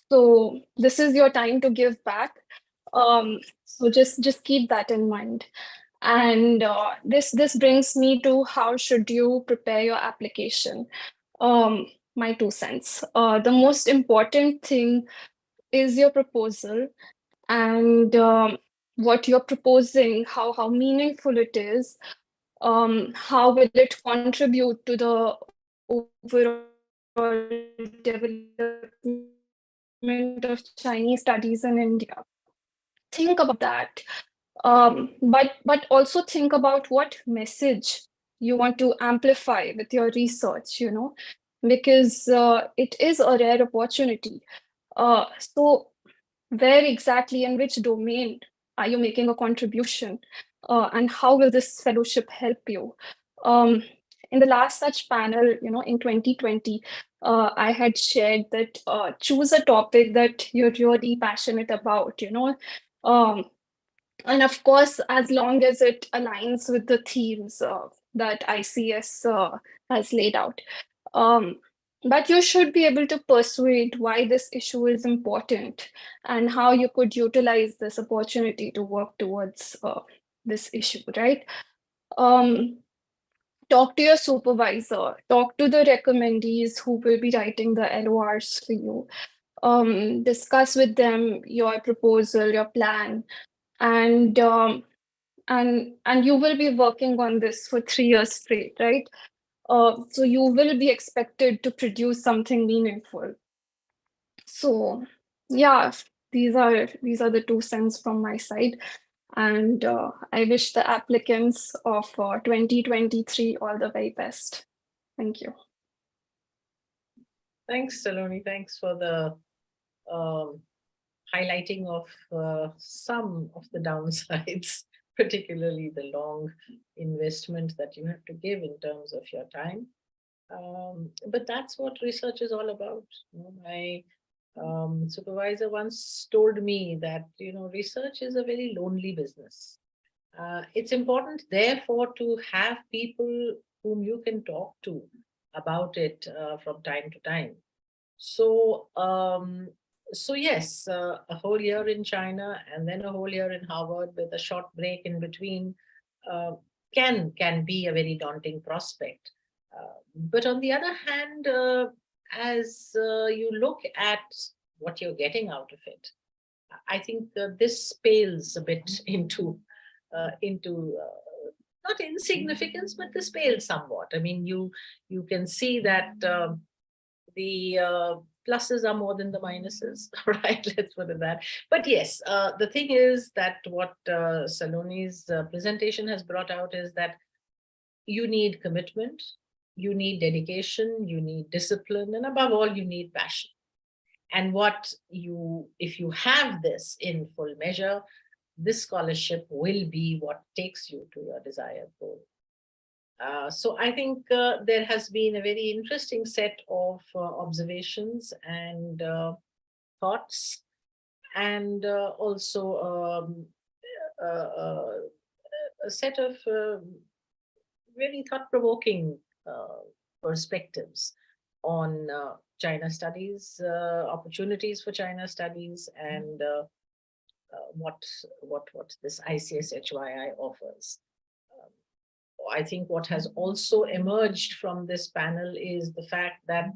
So this is your time to give back. So just keep that in mind. And this brings me to how should you prepare your application. My 2 cents. The most important thing is your proposal, and what you're proposing, how meaningful it is, how will it contribute to the overall development of Chinese studies in India. Think about that. But also think about what message you want to amplify with your research, because it is a rare opportunity. So where exactly, in which domain are you making a contribution? And how will this fellowship help you? In the last such panel, in 2020, I had shared that choose a topic that you're really passionate about, and of course, as long as it aligns with the themes that ICS has laid out. But you should be able to persuade why this issue is important and how you could utilize this opportunity to work towards this issue, right? Talk to your supervisor, talk to the recommendees who will be writing the LORs for you. Discuss with them your proposal, your plan, and you will be working on this for 3 years straight, right? So you will be expected to produce something meaningful. So yeah, these are the 2 cents from my side. And I wish the applicants of 2023 all the very best. Thank you. Thanks, Saloni. Thanks for the highlighting of some of the downsides, particularly the long investment that you have to give in terms of your time. But that's what research is all about. My supervisor once told me that, research is a very lonely business. It's important, therefore, to have people whom you can talk to about it from time to time. So, yes, a whole year in China and then a whole year in Harvard with a short break in between can be a very daunting prospect. But on the other hand, as you look at what you're getting out of it, I think this pales a bit into not insignificance, but this pales somewhat. I mean, you can see that the pluses are more than the minuses, right? Let's put it that. But yes, the thing is that what Saloni's presentation has brought out is that you need commitment, you need dedication, you need discipline, and above all, you need passion. And if you have this in full measure, this scholarship will be what takes you to your desired goal. So I think there has been a very interesting set of observations and thoughts, and also a set of very thought-provoking perspectives on China studies, opportunities for China studies, and what this Ics-Hyi offers. I think what has also emerged from this panel is the fact that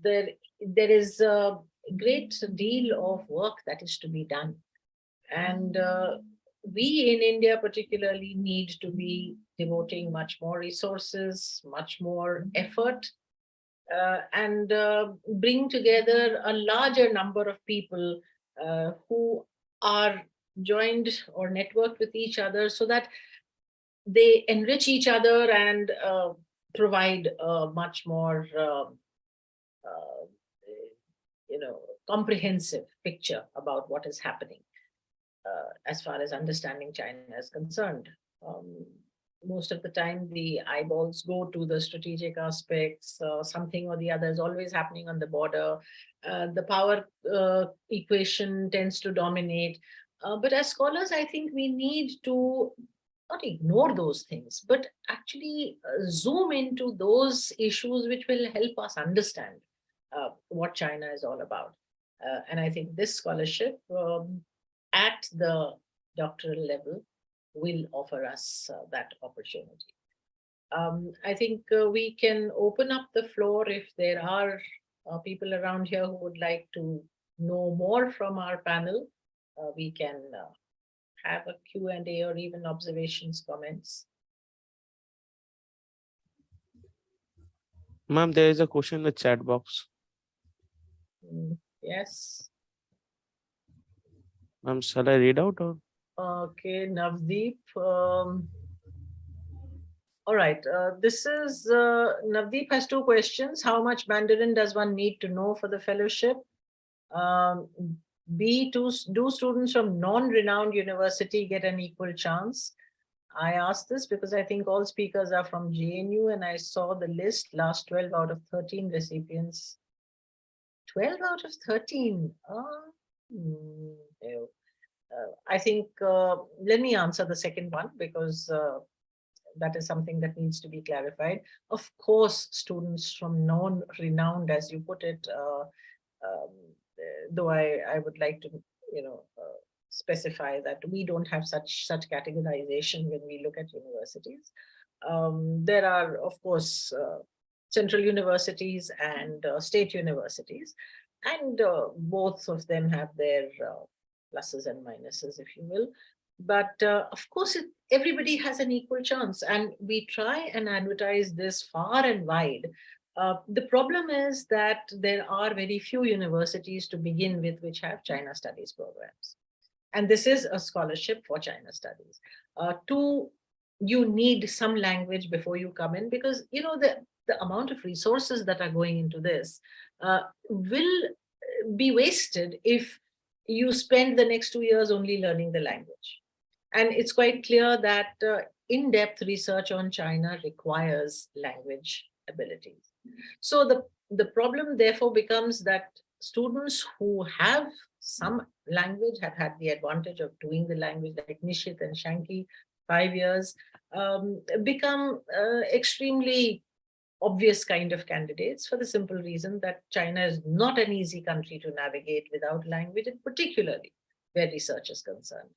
there is a great deal of work that is to be done. And we in India particularly need to be devoting much more resources, much more effort, and bring together a larger number of people who are joined or networked with each other so that they enrich each other and provide a much more comprehensive picture about what is happening as far as understanding China is concerned. Most of the time, the eyeballs go to the strategic aspects. Something or the other is always happening on the border. The power equation tends to dominate. But as scholars, I think we need to not ignore those things, but actually zoom into those issues which will help us understand what China is all about. And I think this scholarship at the doctoral level will offer us that opportunity. I think we can open up the floor if there are people around here who would like to know more from our panel. We can have a Q&A or even observations, comments. Ma'am, there is a question in the chat box. Yes. Ma'am, shall I read out or? Okay, Navdeep. All right, this is, Navdeep has 2 questions. How much Mandarin does one need to know for the fellowship? B, do students from non-renowned university get an equal chance? I asked this because I think all speakers are from JNU, and I saw the list, last 12 out of 13 recipients. 12 out of 13. I think, let me answer the second one because that is something that needs to be clarified. Of course, students from non-renowned, as you put it, though I would like to, specify that we don't have such categorization when we look at universities. There are, of course, central universities and state universities, and both of them have their pluses and minuses, if you will. But of course, everybody has an equal chance, and we try and advertise this far and wide. The problem is that there are very few universities to begin with which have China studies programs. And this is a scholarship for China studies. You need some language before you come in, because the amount of resources that are going into this will be wasted if you spend the next 2 years only learning the language. And it's quite clear that in-depth research on China requires language abilities. So the problem therefore becomes that students who have some language, have had the advantage of doing the language, like Nishit and Shanky, 5 years, become extremely obvious kind of candidates, for the simple reason that China is not an easy country to navigate without language, and particularly where research is concerned.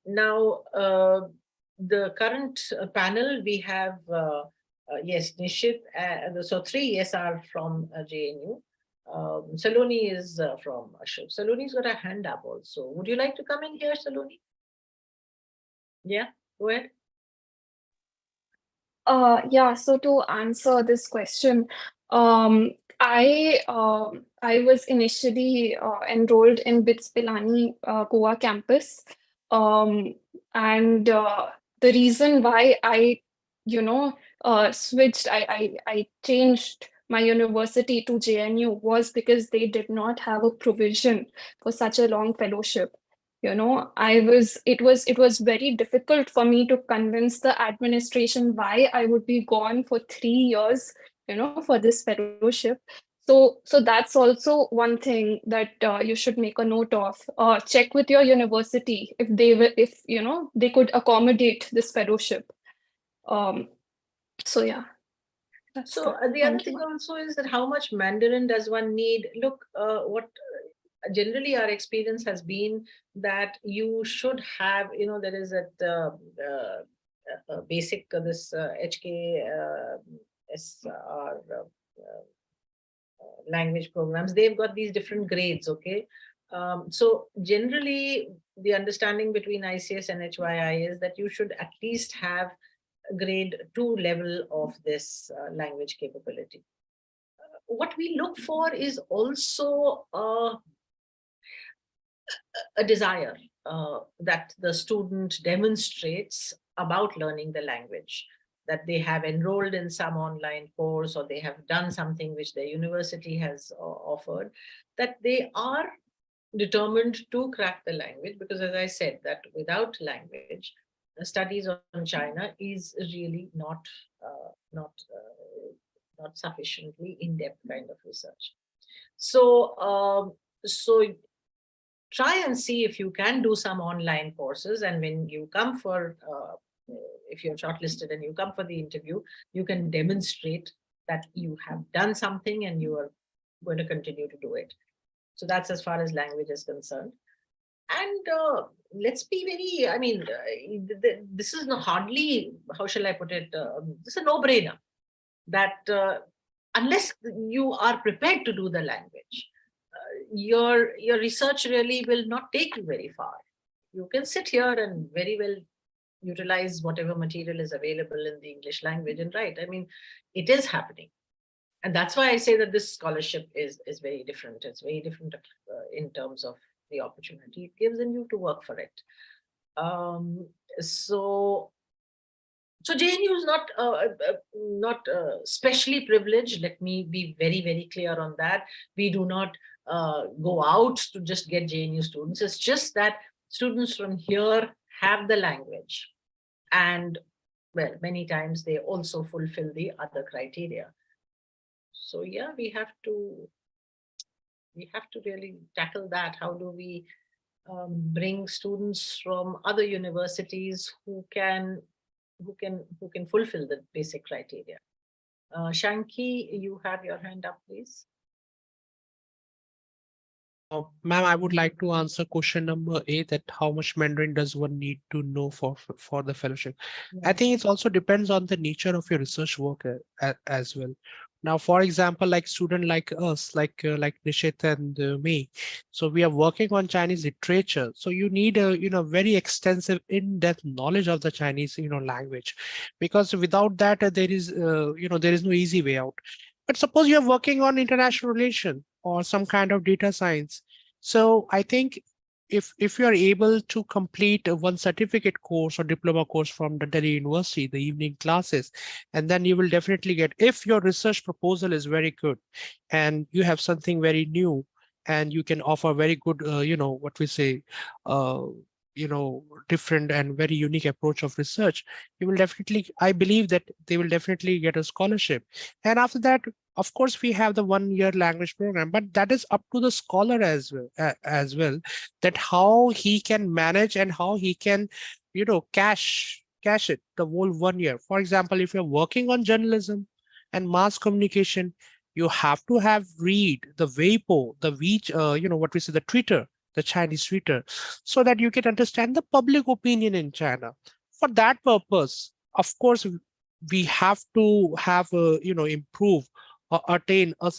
Now, the current panel, we have, yes, Nishit, so 3 yes are from JNU. Saloni is from Ashok. Saloni's got a hand up also. Would you like to come in here, Saloni? Yeah, go ahead. Yeah, so to answer this question, I was initially enrolled in BITS Pilani Goa campus, and the reason why I switched, I changed my university to JNU was because they did not have a provision for such a long fellowship. It was very difficult for me to convince the administration why I would be gone for 3 years, for this fellowship. So that's also one thing that you should make a note of. Check with your university if they could accommodate this fellowship. So yeah. So the other thing also is that how much Mandarin does one need? Look, what generally our experience has been that you should have, there is a basic, this HKSR language programs, they've got these different grades, okay? So generally, the understanding between ICS and HYI is that you should at least have grade 2 level of this language capability. What we look for is also a desire that the student demonstrates about learning the language, that they have enrolled in some online course or they have done something which their university has offered, that they are determined to crack the language, because as I said, that without language, studies on China is really not sufficiently in-depth kind of research. So try and see if you can do some online courses, and when you come for, if you're shortlisted and you come for the interview, you can demonstrate that you have done something and you are going to continue to do it. So that's as far as language is concerned. And let's be very, I mean, this is hardly, how shall I put it, this is a no-brainer that unless you are prepared to do the language, your research really will not take you very far. You can sit here and very well utilize whatever material is available in the English language and write. I mean, it is happening. And that's why I say that this scholarship is very different. It's very different in terms of the opportunity it gives and you to work for it. So JNU is not specially privileged. Let me be very, very clear on that. We do not go out to just get JNU students. It's just that students from here have the language, and well, many times they also fulfill the other criteria. So yeah, we have to really tackle that. How do we bring students from other universities who can who can fulfill the basic criteria. Shanky, you have your hand up, please. Ma'am, I would like to answer question number 8, that how much Mandarin does one need to know for the fellowship. I think it also depends on the nature of your research work as well. Now, for example, like student like us, like Nishit and me, so we are working on Chinese literature. So you need a very extensive, in-depth knowledge of the Chinese language, because without that there is there is no easy way out. But suppose you're working on international relation or some kind of data science. So I think if you are able to complete one certificate course or diploma course from the Delhi University, the evening classes, and then you will definitely get, if your research proposal is very good and you have something very new and you can offer very good, what we say, uh, different and very unique approach of research, you will definitely, I believe that they will definitely get a scholarship. And after that, of course, we have the 1 year language program, but that is up to the scholar as well, that how he can manage and how he can, cash it the whole 1 year. For example, if you're working on journalism and mass communication, you have to have read the Weibo, the what we say, the Twitter, the Chinese Twitter, so that you can understand the public opinion in China. For that purpose, of course, we have to have improve or attain a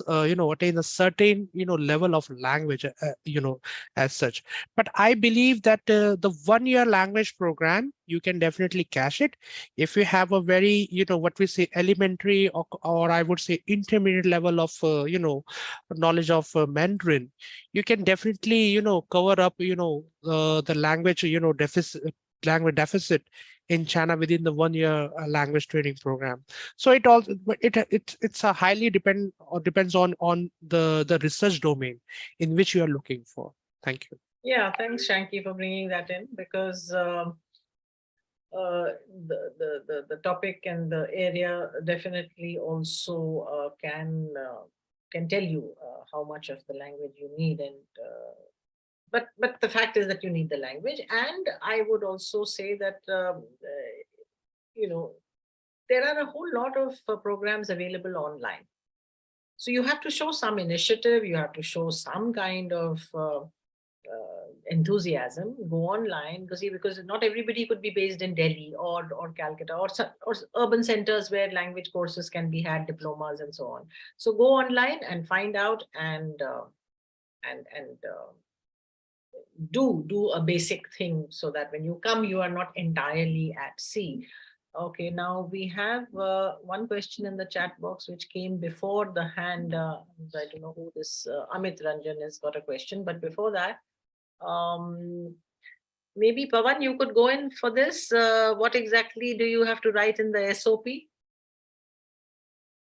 certain level of language as such. But I believe that the 1 year language program, you can definitely cash it if you have a very what we say, elementary or I would say intermediate level of knowledge of Mandarin. You can definitely cover up the language deficit in China within the 1 year language training program. So it also, but it's a highly depends on the research domain in which you are looking for. Thank you. Yeah, thanks, Shanky, for bringing that in, because the topic and the area definitely also can tell you how much of the language you need, and but the fact is that you need the language. And I would also say that there are a whole lot of programs available online. So you have to show some initiative, you have to show some kind of enthusiasm, go online, because not everybody could be based in Delhi or Calcutta or urban centers where language courses can be had, diplomas and so on. So go online and find out and do a basic thing, so that when you come, you are not entirely at sea. Okay, now we have one question in the chat box which came before the hand. I don't know who this Amit Ranjan has got a question, but before that, maybe Pawan, you could go in for this. What exactly do you have to write in the SOP?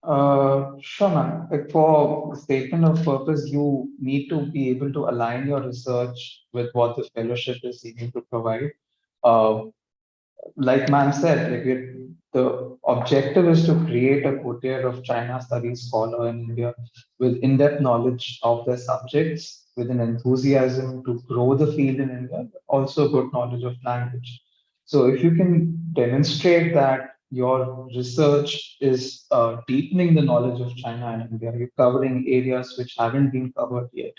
Sure, ma'am. Like for statement of purpose, you need to be able to align your research with what the fellowship is seeking to provide. Like ma'am said, the objective is to create a coterie of China studies scholar in India with in-depth knowledge of their subjects, with an enthusiasm to grow the field in India, but also good knowledge of language. So if you can demonstrate that your research is deepening the knowledge of China and India, you're covering areas which haven't been covered yet,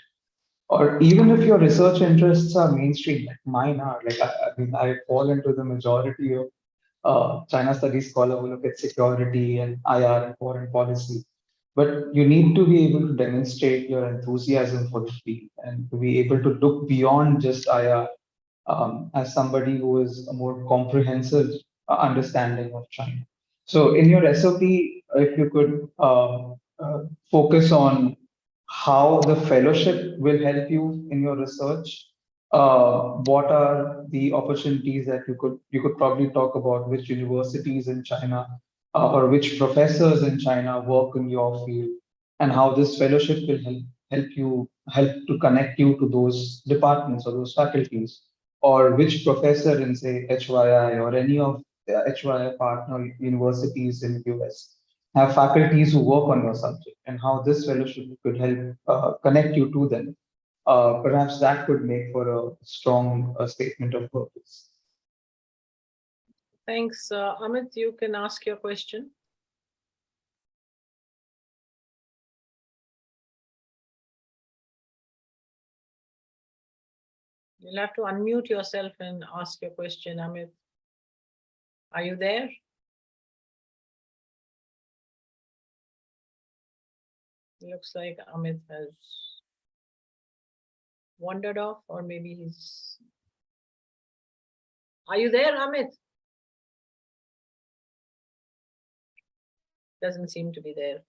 or even if your research interests are mainstream, like mine are, like I mean, I fall into the majority of China studies scholar who look at security and IR and foreign policy. But you need to be able to demonstrate your enthusiasm for the field and to be able to look beyond just IR as somebody who is a more comprehensive understanding of China. So in your SOP, if you could focus on how the fellowship will help you in your research, what are the opportunities that you could probably talk about, which universities in China or which professors in China work in your field, and how this fellowship will help to connect you to those departments or those faculties, or which professor in say HYI or any of the HYI partner universities in US have faculties who work on your subject, and how this fellowship could help connect you to them. Perhaps that could make for a strong statement of purpose. Thanks. Amit, you can ask your question. You'll have to unmute yourself and ask your question, Amit. Are you there? Looks like Amit has wandered off, or maybe he's... Are you there, Amit? Doesn't seem to be there.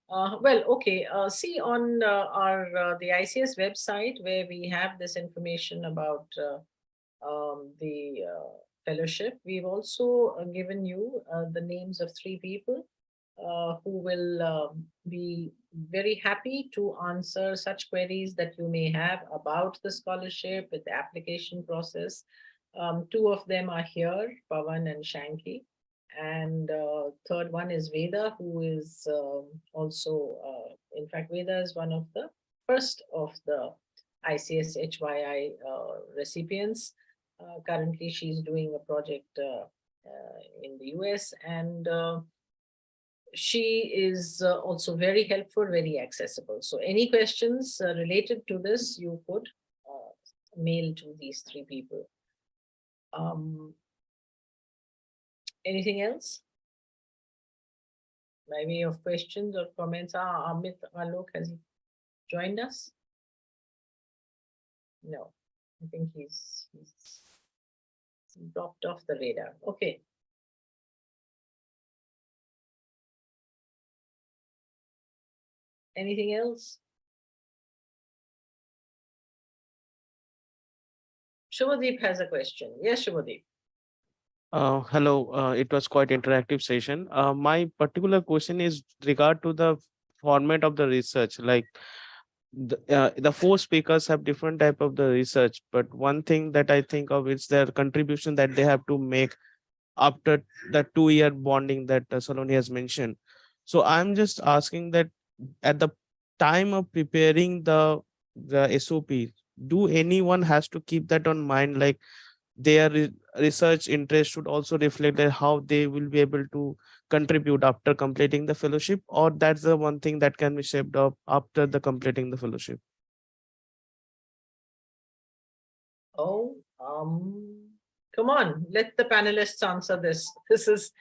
Well, okay. See, on the ICS website, where we have this information about the fellowship, we've also given you the names of 3 people who will be very happy to answer such queries that you may have about the scholarship, with the application process. 2 of them are here, Pawan and Shanky. And third one is Veda, who is also, in fact, Veda is one of the first of the Ics-Hyi recipients. Currently, she's doing a project in the US, and she is also very helpful, very accessible. So any questions related to this, you could mail to these 3 people. Anything else? By way of questions or comments? Amit Alok, has he joined us? No, I think he's dropped off the radar. Okay. Anything else? Shubhadeep has a question. Yes, Shubhadeep. Hello, it was quite interactive session. My particular question is regard to the format of the research. Like the 4 speakers have different type of the research, but one thing that I think of is their contribution that they have to make after the 2-year bonding that Saloni has mentioned. So I'm just asking that at the time of preparing the SOP, do anyone has to keep that on mind, like their research interest should also reflect that how they will be able to contribute after completing the fellowship, or that's the one thing that can be shaped up after the completing the fellowship? Oh, come on, let the panelists answer this. This is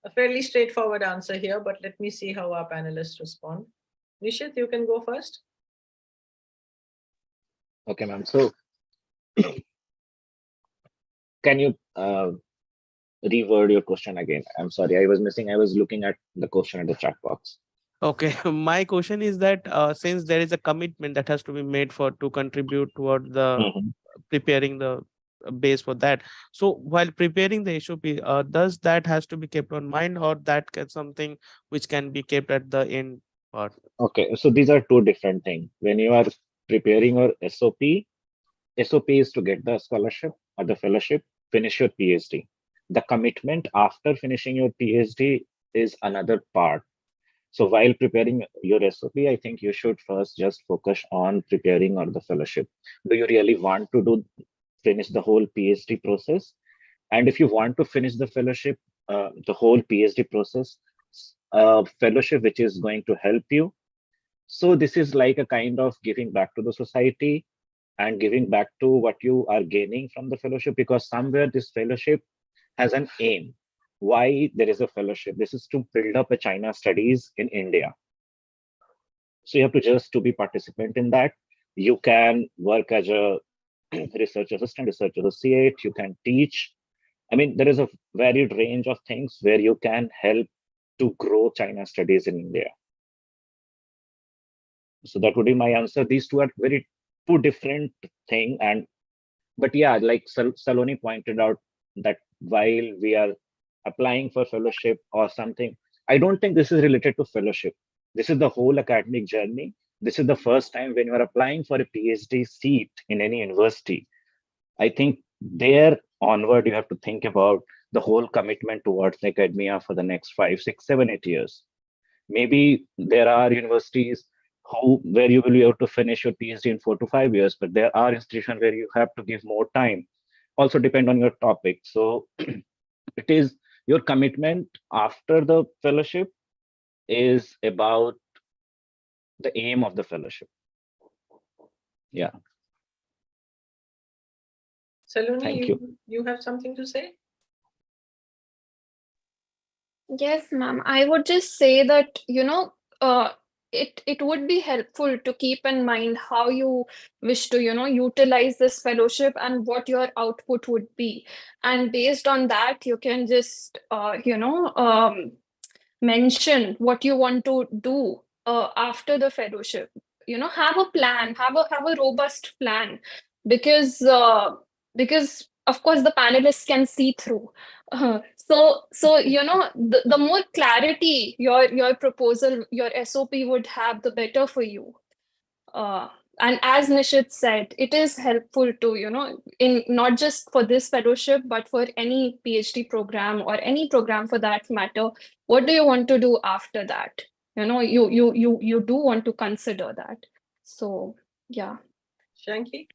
a fairly straightforward answer here, but let me see how our panelists respond. Nishit, you can go first. Okay, ma'am. So can you reword your question again? I'm sorry, I was looking at the question in the chat box. Okay, my question is that since there is a commitment that has to be made for to contribute toward the preparing the base for that, so while preparing the SOP, does that has to be kept on mind, or that can something which can be kept at the end part? Okay, so these are 2 different things. When you are preparing your SOP is to get the scholarship or the fellowship, finish your PhD. The commitment after finishing your PhD is another part. So while preparing your SOP, I think you should first just focus on preparing or the fellowship. Do you really want to finish the whole PhD process? And if you want to finish the fellowship, the whole PhD process, fellowship which is going to help you. So this is like a kind of giving back to the society and giving back to what you are gaining from the fellowship, because somewhere this fellowship has an aim. Why there is a fellowship? This is to build up a China studies in India. So you have to just to be participant in that. You can work as a research assistant, research associate, you can teach. I mean, there is a varied range of things where you can help to grow China studies in India. So that would be my answer. These 2 are very 2 different things. But yeah, like Saloni pointed out, that while we are applying for fellowship or something, I don't think this is related to fellowship. This is the whole academic journey. This is the first time when you are applying for a PhD seat in any university. I think there onward, you have to think about the whole commitment towards academia for the next 5, 6, 7, 8 years. Maybe there are universities where you will be able to finish your PhD in 4 to 5 years, but there are institutions where you have to give more time. Also depend on your topic. So it is Your commitment after the fellowship is about the aim of the fellowship. Yeah. Saloni, Thank you. You have something to say? Yes, ma'am. I would just say that, it would be helpful to keep in mind how you wish to, utilize this fellowship and what your output would be. And based on that, you can just, mention what you want to do after the fellowship. Have a plan, have a robust plan, because of course the panelists can see through. So the more clarity your proposal, your SOP would have, the better for you. And as Nishit said, it is helpful to, in not just for this fellowship, but for any PhD program or any program for that matter. What do you want to do after that? You do want to consider that. So yeah. Shanky?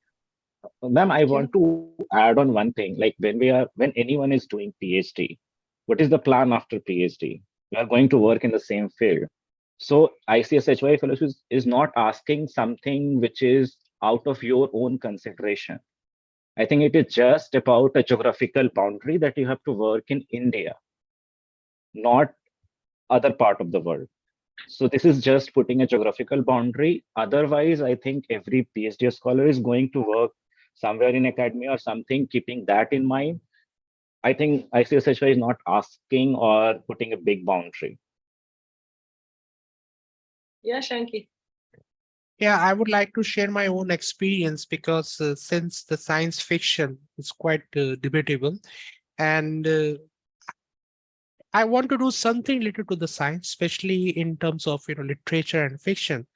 Ma'am, I Thank you. want to add on one thing. Like when anyone is doing PhD, what is the plan after PhD? You are going to work in the same field. So ICS-Hyi fellowship is not asking something which is out of your own consideration. I think it is just about a geographical boundary that you have to work in India, not other part of the world. So this is just putting a geographical boundary. Otherwise, I think every PhD scholar is going to work somewhere in academia or something, keeping that in mind. I think ICS-Hyi is not asking or putting a big boundary. Yeah, Shanky. Yeah, I would like to share my own experience because since the science fiction is quite debatable, and I want to do something related to the science, especially in terms of literature and fiction.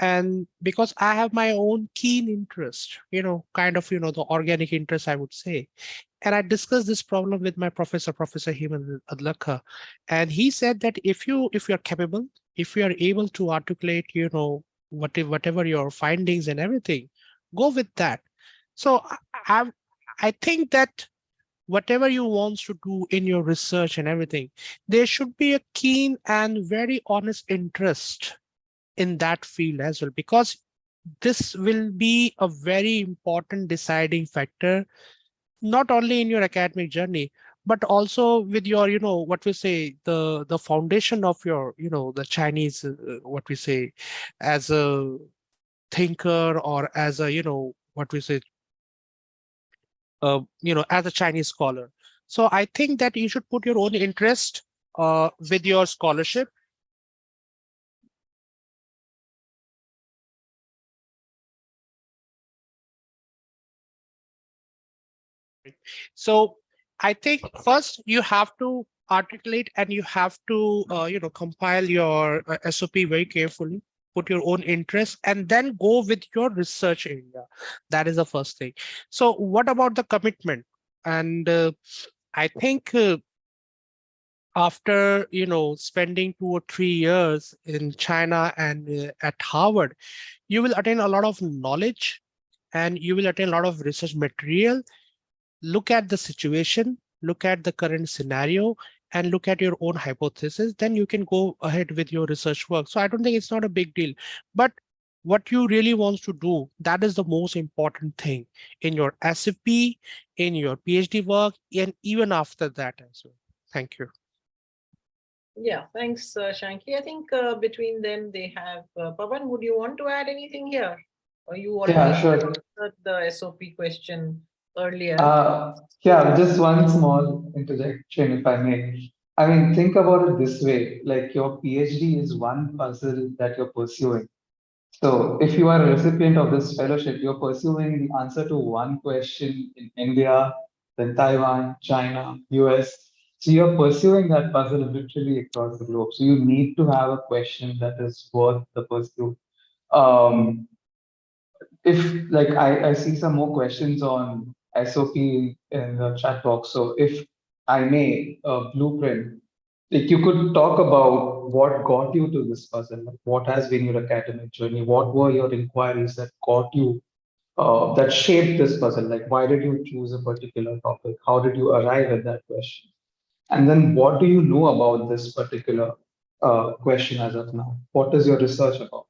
And because I have my own keen interest, kind of the organic interest, I would say. And I discussed this problem with my professor, Professor Heman Adlakha, and he said that if you're capable, if you are able to articulate, whatever your findings and everything, go with that. So I think that whatever you want to do in your research and everything, there should be a keen and very honest interest in that field as well, because this will be a very important deciding factor, not only in your academic journey, but also with your, what we say, the foundation of your, the Chinese, what we say, as a thinker or as a, what we say, as a Chinese scholar. So I think that you should put your own interest with your scholarship. So I think first you have to articulate and you have to, compile your SOP very carefully, put your own interest, and then go with your research area. That is the first thing. So what about the commitment? And I think after, spending 2 or 3 years in China and at Harvard, you will attain a lot of knowledge and you will attain a lot of research material. Look at the situation, look at the current scenario, and look at your own hypothesis, then you can go ahead with your research work. So I don't think it's not a big deal, but what you really want to do, that is the most important thing in your SFP, in your PhD work, and even after that as well. Thank you. Yeah, thanks, Shanky. I think between them they have, Pawan, would you want to add anything here? Or you already answered the SOP question earlier? Yeah, just one small interjection, if I may. I mean, think about it this way, like your PhD is one puzzle that you're pursuing. So if you are a recipient of this fellowship, you're pursuing the answer to one question in India, then Taiwan, China, US. So you're pursuing that puzzle literally across the globe. So you need to have a question that is worth the pursuit. If like I see some more questions on SOP in the chat box. So if I may, blueprint, like you could talk about what got you to this puzzle, like what has been your academic journey, what were your inquiries that got you, that shaped this puzzle, like why did you choose a particular topic, how did you arrive at that question? And then what do you know about this particular question as of now? What is your research about?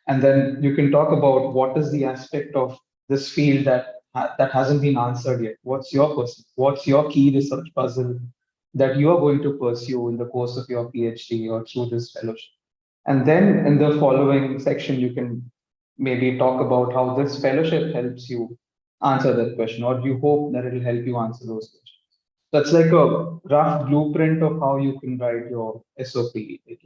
And then you can talk about what is the aspect of this field that hasn't been answered yet. What's your key research puzzle that you are going to pursue in the course of your PhD or through this fellowship? And then in the following section, you can maybe talk about how this fellowship helps you answer that question, or you hope that it will help you answer those questions. That's like a rough blueprint of how you can write your SOP. Like,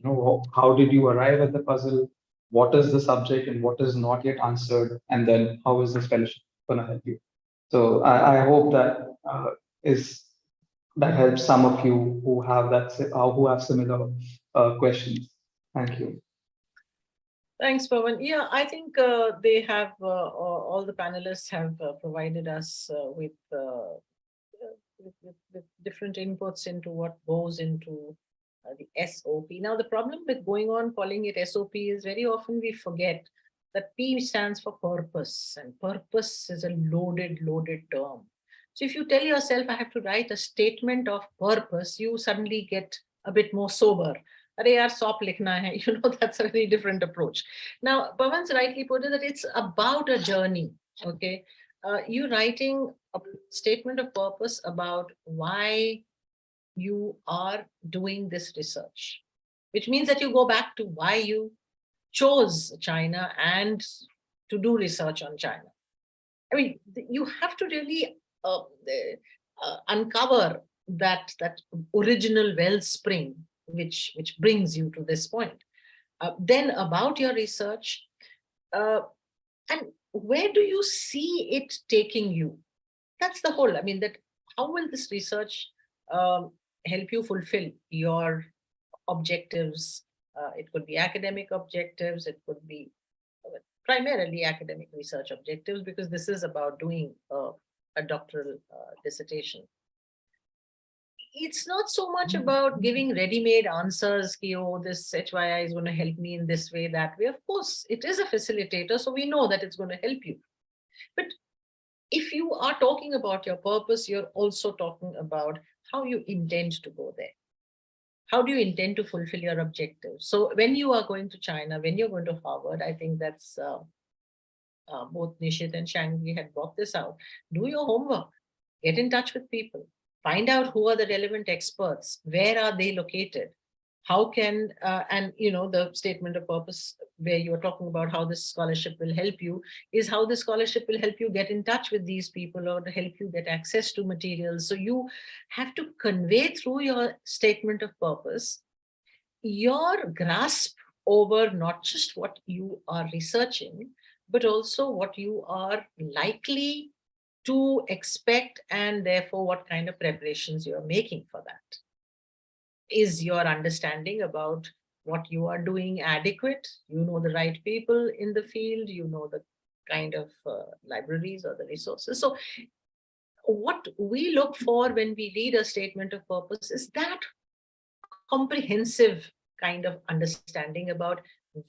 how did you arrive at the puzzle? What is the subject and what is not yet answered? And then how is this fellowship going to help you? So I hope that is that helps some of you who have who have similar questions. Thank you. Thanks, Pawan. Yeah, I think they have, all the panelists have provided us with different inputs into what goes into the SOP. Now, the problem with going on calling it SOP is very often we forget that P stands for purpose, and purpose is a loaded term. So if you tell yourself, I have to write a statement of purpose, you suddenly get a bit more sober. Sop likhna hai. That's a very different approach. Now, Pawan's rightly put it that it's about a journey, okay? You writing a statement of purpose about why you are doing this research, which means that you go back to why you chose China and to do research on China. I mean, you have to really uncover that original wellspring which brings you to this point. Then about your research, and where do you see it taking you? That's the whole, I mean, that how will this research help you fulfill your objectives? It could be academic objectives, it could be primarily academic research objectives, because this is about doing a doctoral dissertation. It's not so much about giving ready-made answers, oh, this HYI is going to help me in this way, that way. Of course, it is a facilitator, so we know that it's going to help you. But if you are talking about your purpose, you're also talking about how you intend to go there. How do you intend to fulfill your objectives? So when you are going to China, when you're going to Harvard, I think that's both Nishit and Shangri had brought this out. Do your homework, get in touch with people, find out who are the relevant experts, where are they located, how can, and the statement of purpose where you're talking about how this scholarship will help you is how the scholarship will help you get in touch with these people or to help you get access to materials. So you have to convey through your statement of purpose your grasp over not just what you are researching, but also what you are likely to expect, and therefore what kind of preparations you're making for that. Is your understanding about what you are doing adequate? You know the right people in the field, you know the kind of libraries or the resources. So what we look for when we read a statement of purpose is that comprehensive kind of understanding about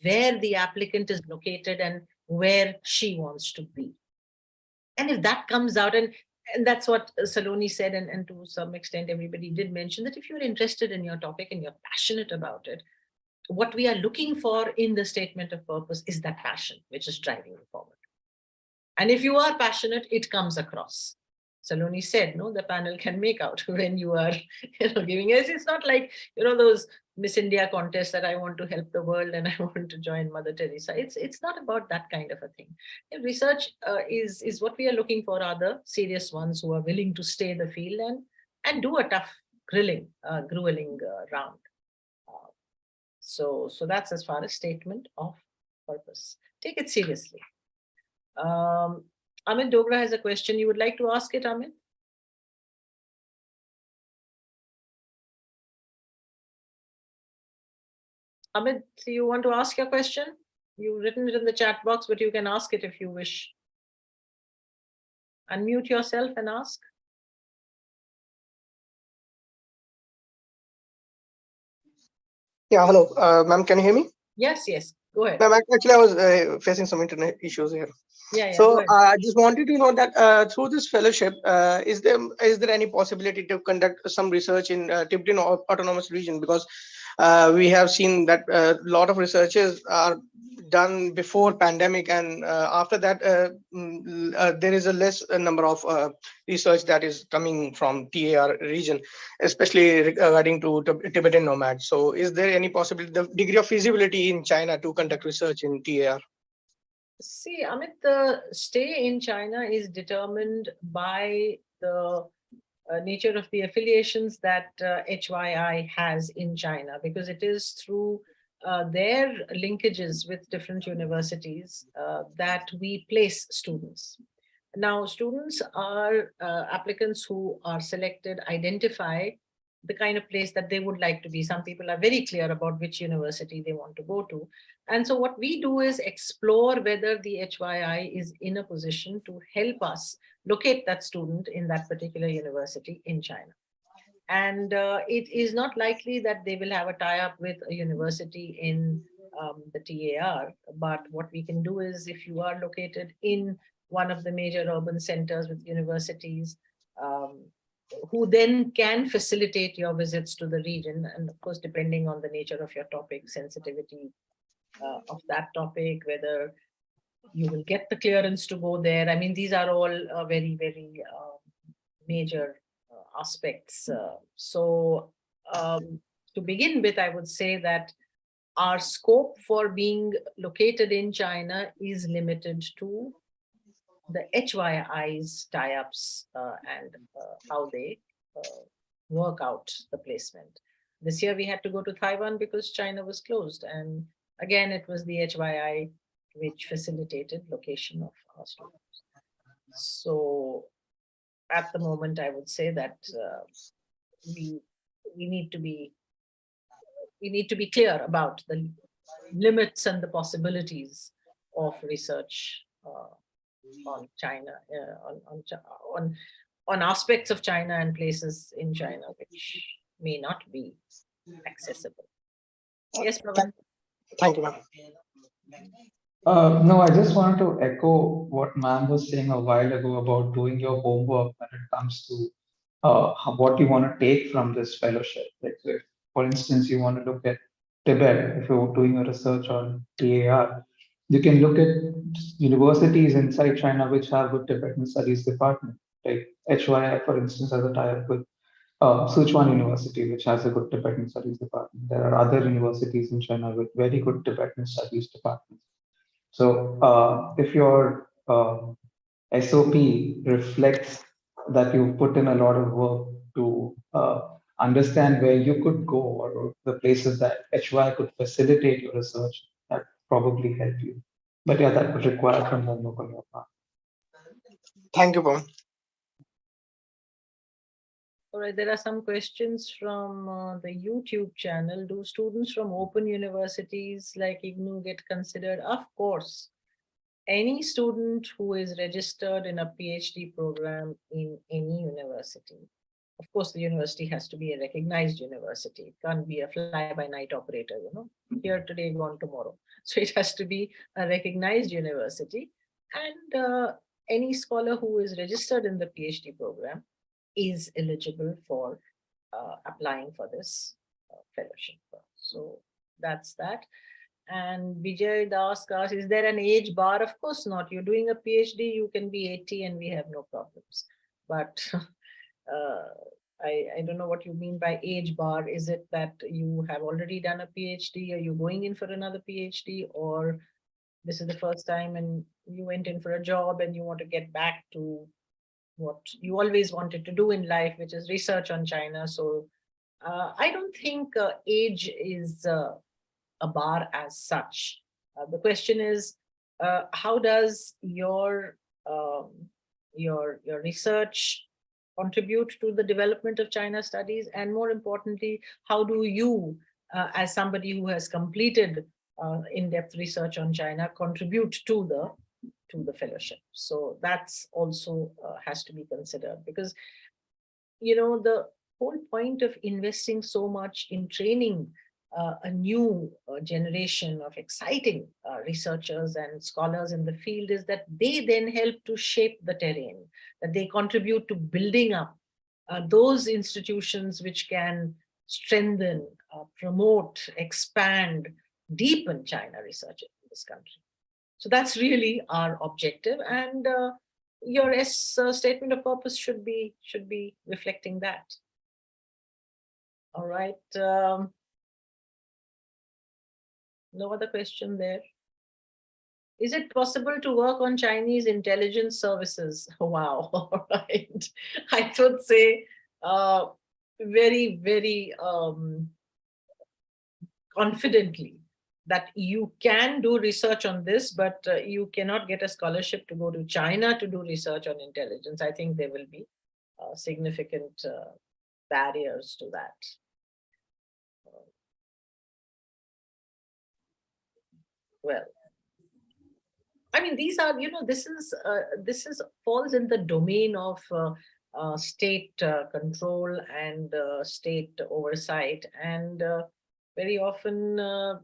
where the applicant is located and where she wants to be. And if that comes out, and that's what Saloni said, and to some extent everybody did mention, that if you're interested in your topic and you're passionate about it, what we are looking for in the statement of purpose is that passion which is driving you forward. And if you are passionate, it comes across. Saloni said, no, the panel can make out when you are giving it. It's not like, those Miss India contests that I want to help the world and I want to join Mother Teresa. It's not about that kind of a thing. Research is what we are looking for, are the serious ones who are willing to stay in the field and do a tough grueling round. So that's as far as statement of purpose. Take it seriously. Amit Dogra has a question. You would like to ask it, Amit? Amit, do you want to ask your question? You've written it in the chat box, but you can ask it if you wish. Unmute yourself and ask. Yeah, hello, ma'am, can you hear me? Yes, go ahead. Ma'am, actually, I was facing some internet issues here. Yeah, go So ahead. I just wanted to know that through this fellowship, is there any possibility to conduct some research in Tibetan Autonomous Region? Because we have seen that a lot of researches are done before pandemic, and after that there is a less number of research that is coming from TAR region, especially regarding to Tibetan nomads. So is there any possibility, the degree of feasibility in China to conduct research in TAR? See, Amit, the stay in China is determined by the nature of the affiliations that HYI has in China, because it is through their linkages with different universities that we place students. Now, students are applicants who are selected, identify the kind of place that they would like to be. Some people are very clear about which university they want to go to. And so what we do is explore whether the HYI is in a position to help us locate that student in that particular university in China. And it is not likely that they will have a tie-up with a university in the TAR. But what we can do is, if you are located in one of the major urban centers with universities, who then can facilitate your visits to the region, and of course, depending on the nature of your topic, sensitivity of that topic, whether you will get the clearance to go there. I mean, these are all very, very major aspects. So to begin with, I would say that our scope for being located in China is limited to the HYI's tie-ups and how they work out the placement. This year we had to go to Taiwan because China was closed. And again, it was the HYI which facilitated location of our students. So at the moment, I would say that we need to be clear about the limits and the possibilities of research on China, on aspects of China and places in China which may not be accessible. Yes, Pavan. Thank you, ma'am. No, I just wanted to echo what ma'am was saying a while ago about doing your homework when it comes to what you want to take from this fellowship. Like, if, for instance, you want to look at Tibet, if you're doing a research on TAR, you can look at universities inside China which have good Tibetan studies department. Like HYI, for instance, has a tie-up with Sichuan University, which has a good Tibetan studies department. There are other universities in China with very good Tibetan studies departments. So if your SOP reflects that you put in a lot of work to understand where you could go or the places that HY could facilitate your research, that probably help you. But yeah, that would require some homework on your part. Thank you, Pawan. All right, there are some questions from the YouTube channel. Do students from open universities like IGNU get considered? Of course. Any student who is registered in a PhD program in any university, of course, the university has to be a recognized university. It can't be a fly-by-night operator, here today, gone tomorrow. So it has to be a recognized university. And any scholar who is registered in the PhD program is eligible for applying for this fellowship. So that's that. And Vijay Das asks, is there an age bar? Of course not. You're doing a PhD, you can be 80 and we have no problems. But I don't know what you mean by age bar. Is it that you have already done a PhD? Are you going in for another PhD? Or this is the first time and you went in for a job and you want to get back to what you always wanted to do in life, which is research on China. So I don't think age is a bar as such. The question is, how does your research contribute to the development of China studies? And more importantly, how do you, as somebody who has completed in-depth research on China, contribute to the fellowship? So that's also has to be considered, because the whole point of investing so much in training a new generation of exciting researchers and scholars in the field is that they then help to shape the terrain, that they contribute to building up those institutions which can strengthen, promote, expand, deepen China research in this country. So that's really our objective, and your statement of purpose should be reflecting that. All right. No other question there. Is it possible to work on Chinese intelligence services? Wow. All right. I would say very, very confidently that you can do research on this, but you cannot get a scholarship to go to China to do research on intelligence. I think there will be significant barriers to that. Well, I mean, these are, this is falls in the domain of state control and state oversight, and very often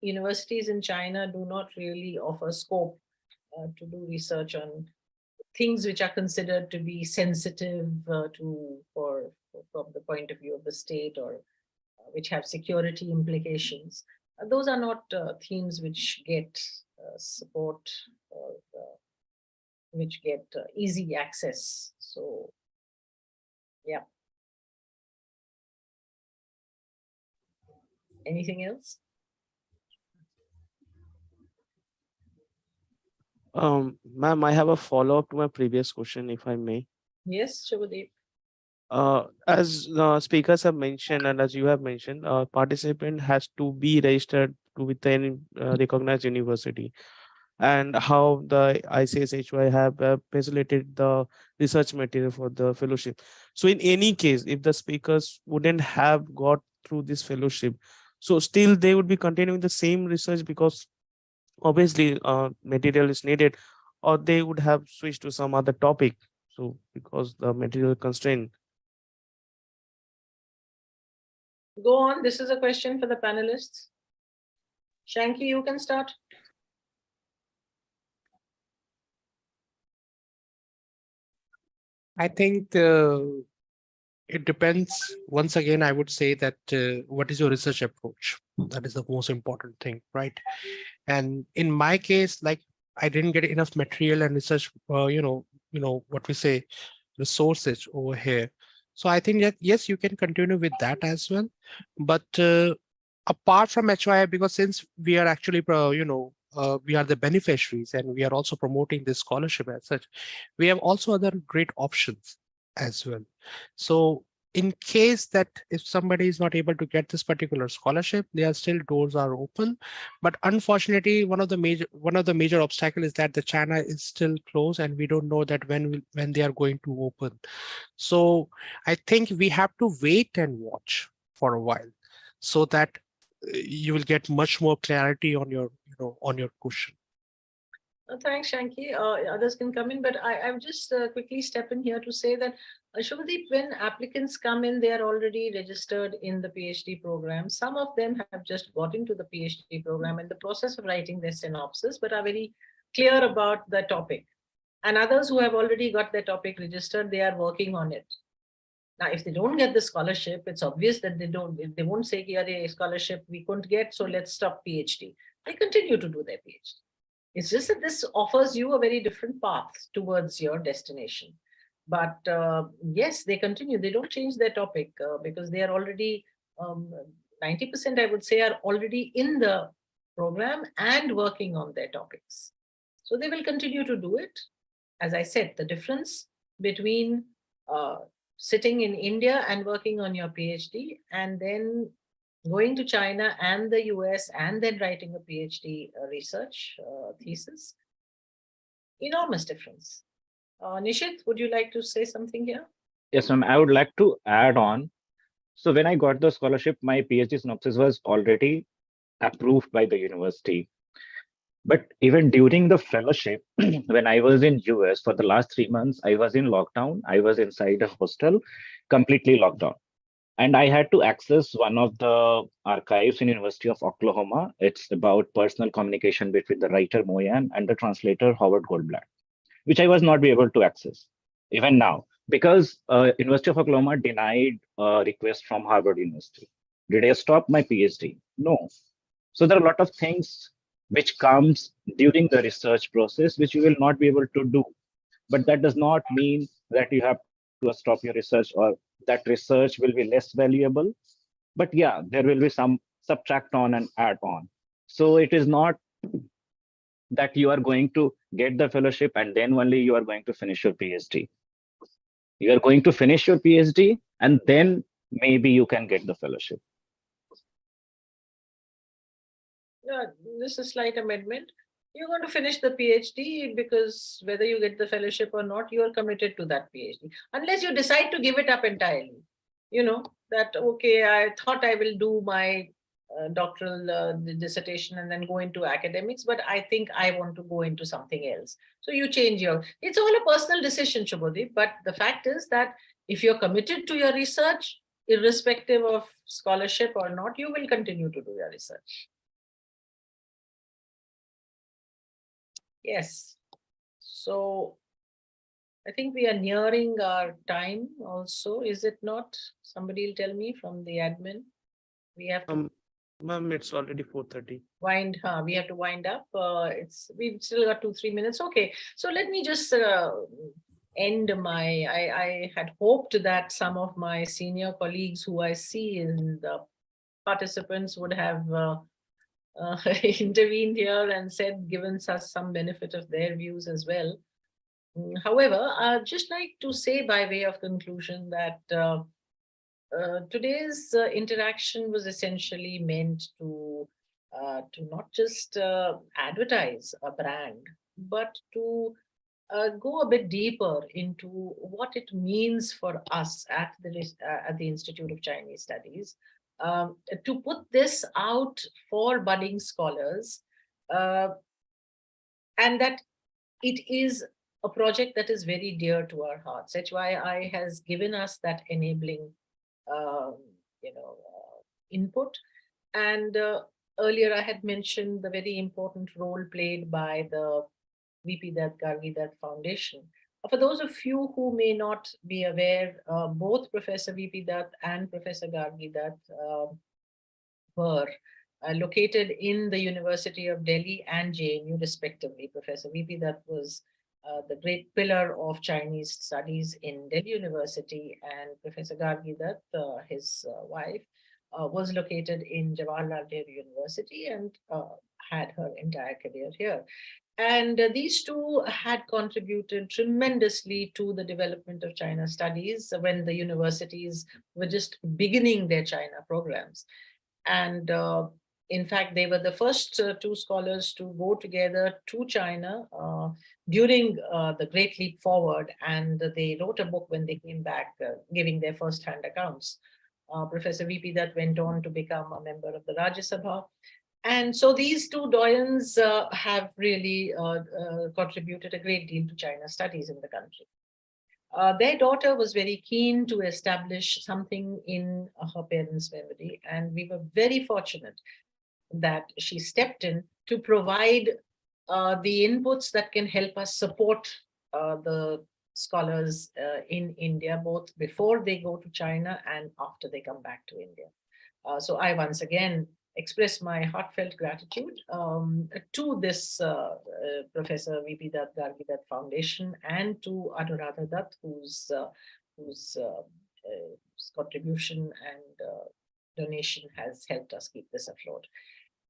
universities in China do not really offer scope to do research on things which are considered to be sensitive from the point of view of the state, or which have security implications. Those are not themes which get support, or which get easy access. So, yeah. Anything else? Ma'am, I have a follow-up to my previous question, if I may. Yes, Shubhadeep. As speakers have mentioned, and as you have mentioned, participant has to be registered to with any recognized university, and how the Ics-Hyi have facilitated the research material for the fellowship. So in any case, if the speakers wouldn't have got through this fellowship, so still they would be continuing the same research, because obviously material is needed, or they would have switched to some other topic. So because the material constraint. Go on. This is a question for the panelists. Shanky, you can start. I think it depends. Once again, I would say that what is your research approach? That is the most important thing, right? And in my case, like, I didn't get enough material and research, what we say, resources over here. So I think that, yes, you can continue with that as well. But apart from HYI, because since we are actually, we are the beneficiaries and we are also promoting this scholarship as such, we have also other great options as well. So in case that if somebody is not able to get this particular scholarship, there are still doors are open. But unfortunately, one of the major obstacles is that the China is still closed, and we don't know that when they are going to open. So I think we have to wait and watch for a while, so that you will get much more clarity on your question. Thanks, Shanky. Others can come in, but I've just quickly step in here to say that, Shubhadeep, when applicants come in, they are already registered in the PhD program. Some of them have just got into the PhD program in the process of writing their synopsis, but are very clear about the topic. And others who have already got their topic registered, they are working on it. Now, if they don't get the scholarship, it's obvious that they won't say, "Here, a scholarship we couldn't get, so let's stop PhD." They continue to do their PhD. It's just that this offers you a very different path towards your destination. But yes, they continue. They don't change their topic because they are already, 90%, I would say, are already in the program and working on their topics. So they will continue to do it. As I said, the difference between sitting in India and working on your PhD, and then going to China and the US and then writing a PhD research thesis, enormous difference. Nishit, would you like to say something here? Yes, ma'am. I would like to add on. So when I got the scholarship, my PhD synopsis was already approved by the university. But even during the fellowship, when I was in US for the last 3 months, I was in lockdown. I was inside a hostel, completely locked down. And I had to access one of the archives in University of Oklahoma. It's about personal communication between the writer Moyan and the translator Howard Goldblatt, which I was not be able to access even now because University of Oklahoma denied a request from Harvard University. Did I stop my PhD? No. So there are a lot of things which comes during the research process which you will not be able to do. But that does not mean that you have to stop your research or that research will be less valuable. But yeah, there will be some subtract on and add on. So it is not that you are going to get the fellowship and then only you are going to finish your PhD. You are going to finish your PhD and then maybe you can get the fellowship. Yeah, this is a slight amendment. You're going to finish the PhD because whether you get the fellowship or not, you are committed to that PhD. Unless you decide to give it up entirely. You know, that, okay, I thought I will do my doctoral dissertation and then go into academics, but I think I want to go into something else. So you change your, it's all a personal decision, Shubhodip, but the fact is that if you're committed to your research, irrespective of scholarship or not, you will continue to do your research. Yes. So I think we are nearing our time also, is it not? Somebody will tell me from the admin. We have to Ma'am, it's already 4:30. we have to wind up. We've still got 2-3 minutes. Okay. So let me just end my, I had hoped that some of my senior colleagues who I see in the participants would have intervened here and said, given us some benefit of their views as well. However, I'd just like to say by way of conclusion that today's interaction was essentially meant to not just advertise a brand, but to go a bit deeper into what it means for us at the Institute of Chinese Studies to put this out for budding scholars, and that it is a project that is very dear to our hearts. Ics-Hyi has given us that enabling input. And earlier I had mentioned the very important role played by the VP Dutt Gargi Dutt Foundation. For those of you who may not be aware, both Professor VP Dutt and Professor Gargi Dutt were located in the University of Delhi and JNU respectively. Professor VP Dutt was the great pillar of Chinese studies in Delhi University, and Professor Gargi Dutt, his wife, was located in Jawaharlal Nehru University and had her entire career here. And these two had contributed tremendously to the development of China studies when the universities were just beginning their China programs. And in fact, they were the first two scholars to go together to China during the Great Leap Forward. And they wrote a book when they came back, giving their first-hand accounts. Professor VP Dutt went on to become a member of the Rajya Sabha. And so these two doyens have really contributed a great deal to China studies in the country. Their daughter was very keen to establish something in her parents' memory, and we were very fortunate that she stepped in to provide the inputs that can help us support the scholars in India, both before they go to China and after they come back to India. So I once again express my heartfelt gratitude to this Professor VP Dutt Gargi Dutt Foundation and to Anuradha Dutt, whose contribution and donation has helped us keep this afloat.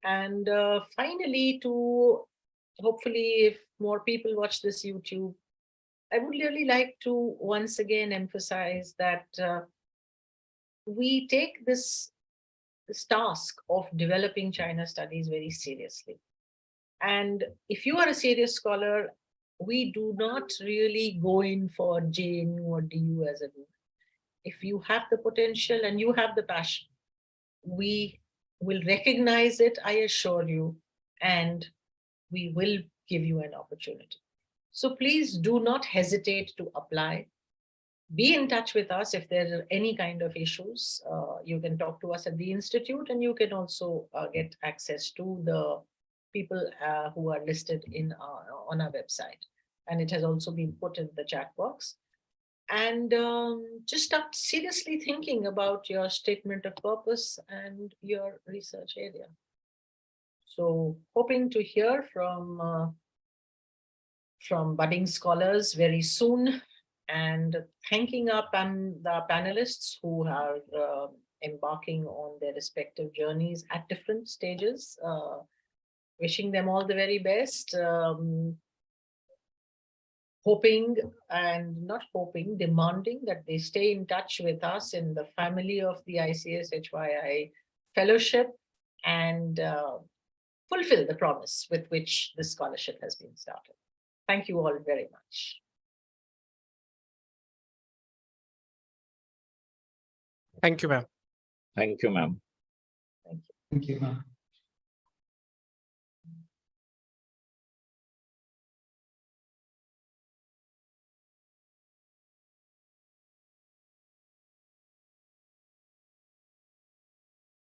And finally, to hopefully, if more people watch this YouTube, I would really like to once again emphasize that we take this task of developing China studies very seriously. And if you are a serious scholar, we do not really go in for JNU or DU as a group. If you have the potential and you have the passion, we will recognize it, I assure you, and we will give you an opportunity. So please do not hesitate to apply. be in touch with us if there are any kind of issues. You can talk to us at the Institute, and you can also get access to the people who are listed on our website. And it has also been put in the chat box. And just start seriously thinking about your statement of purpose and your research area. So hoping to hear from budding scholars very soon, and thanking the panelists who are embarking on their respective journeys at different stages. Wishing them all the very best. Hoping and not hoping, demanding that they stay in touch with us in the family of the Ics-Hyi Fellowship, and fulfill the promise with which the scholarship has been started. Thank you all very much. Thank you, ma'am. Thank you, ma'am. Thank you. Thank you, ma'am.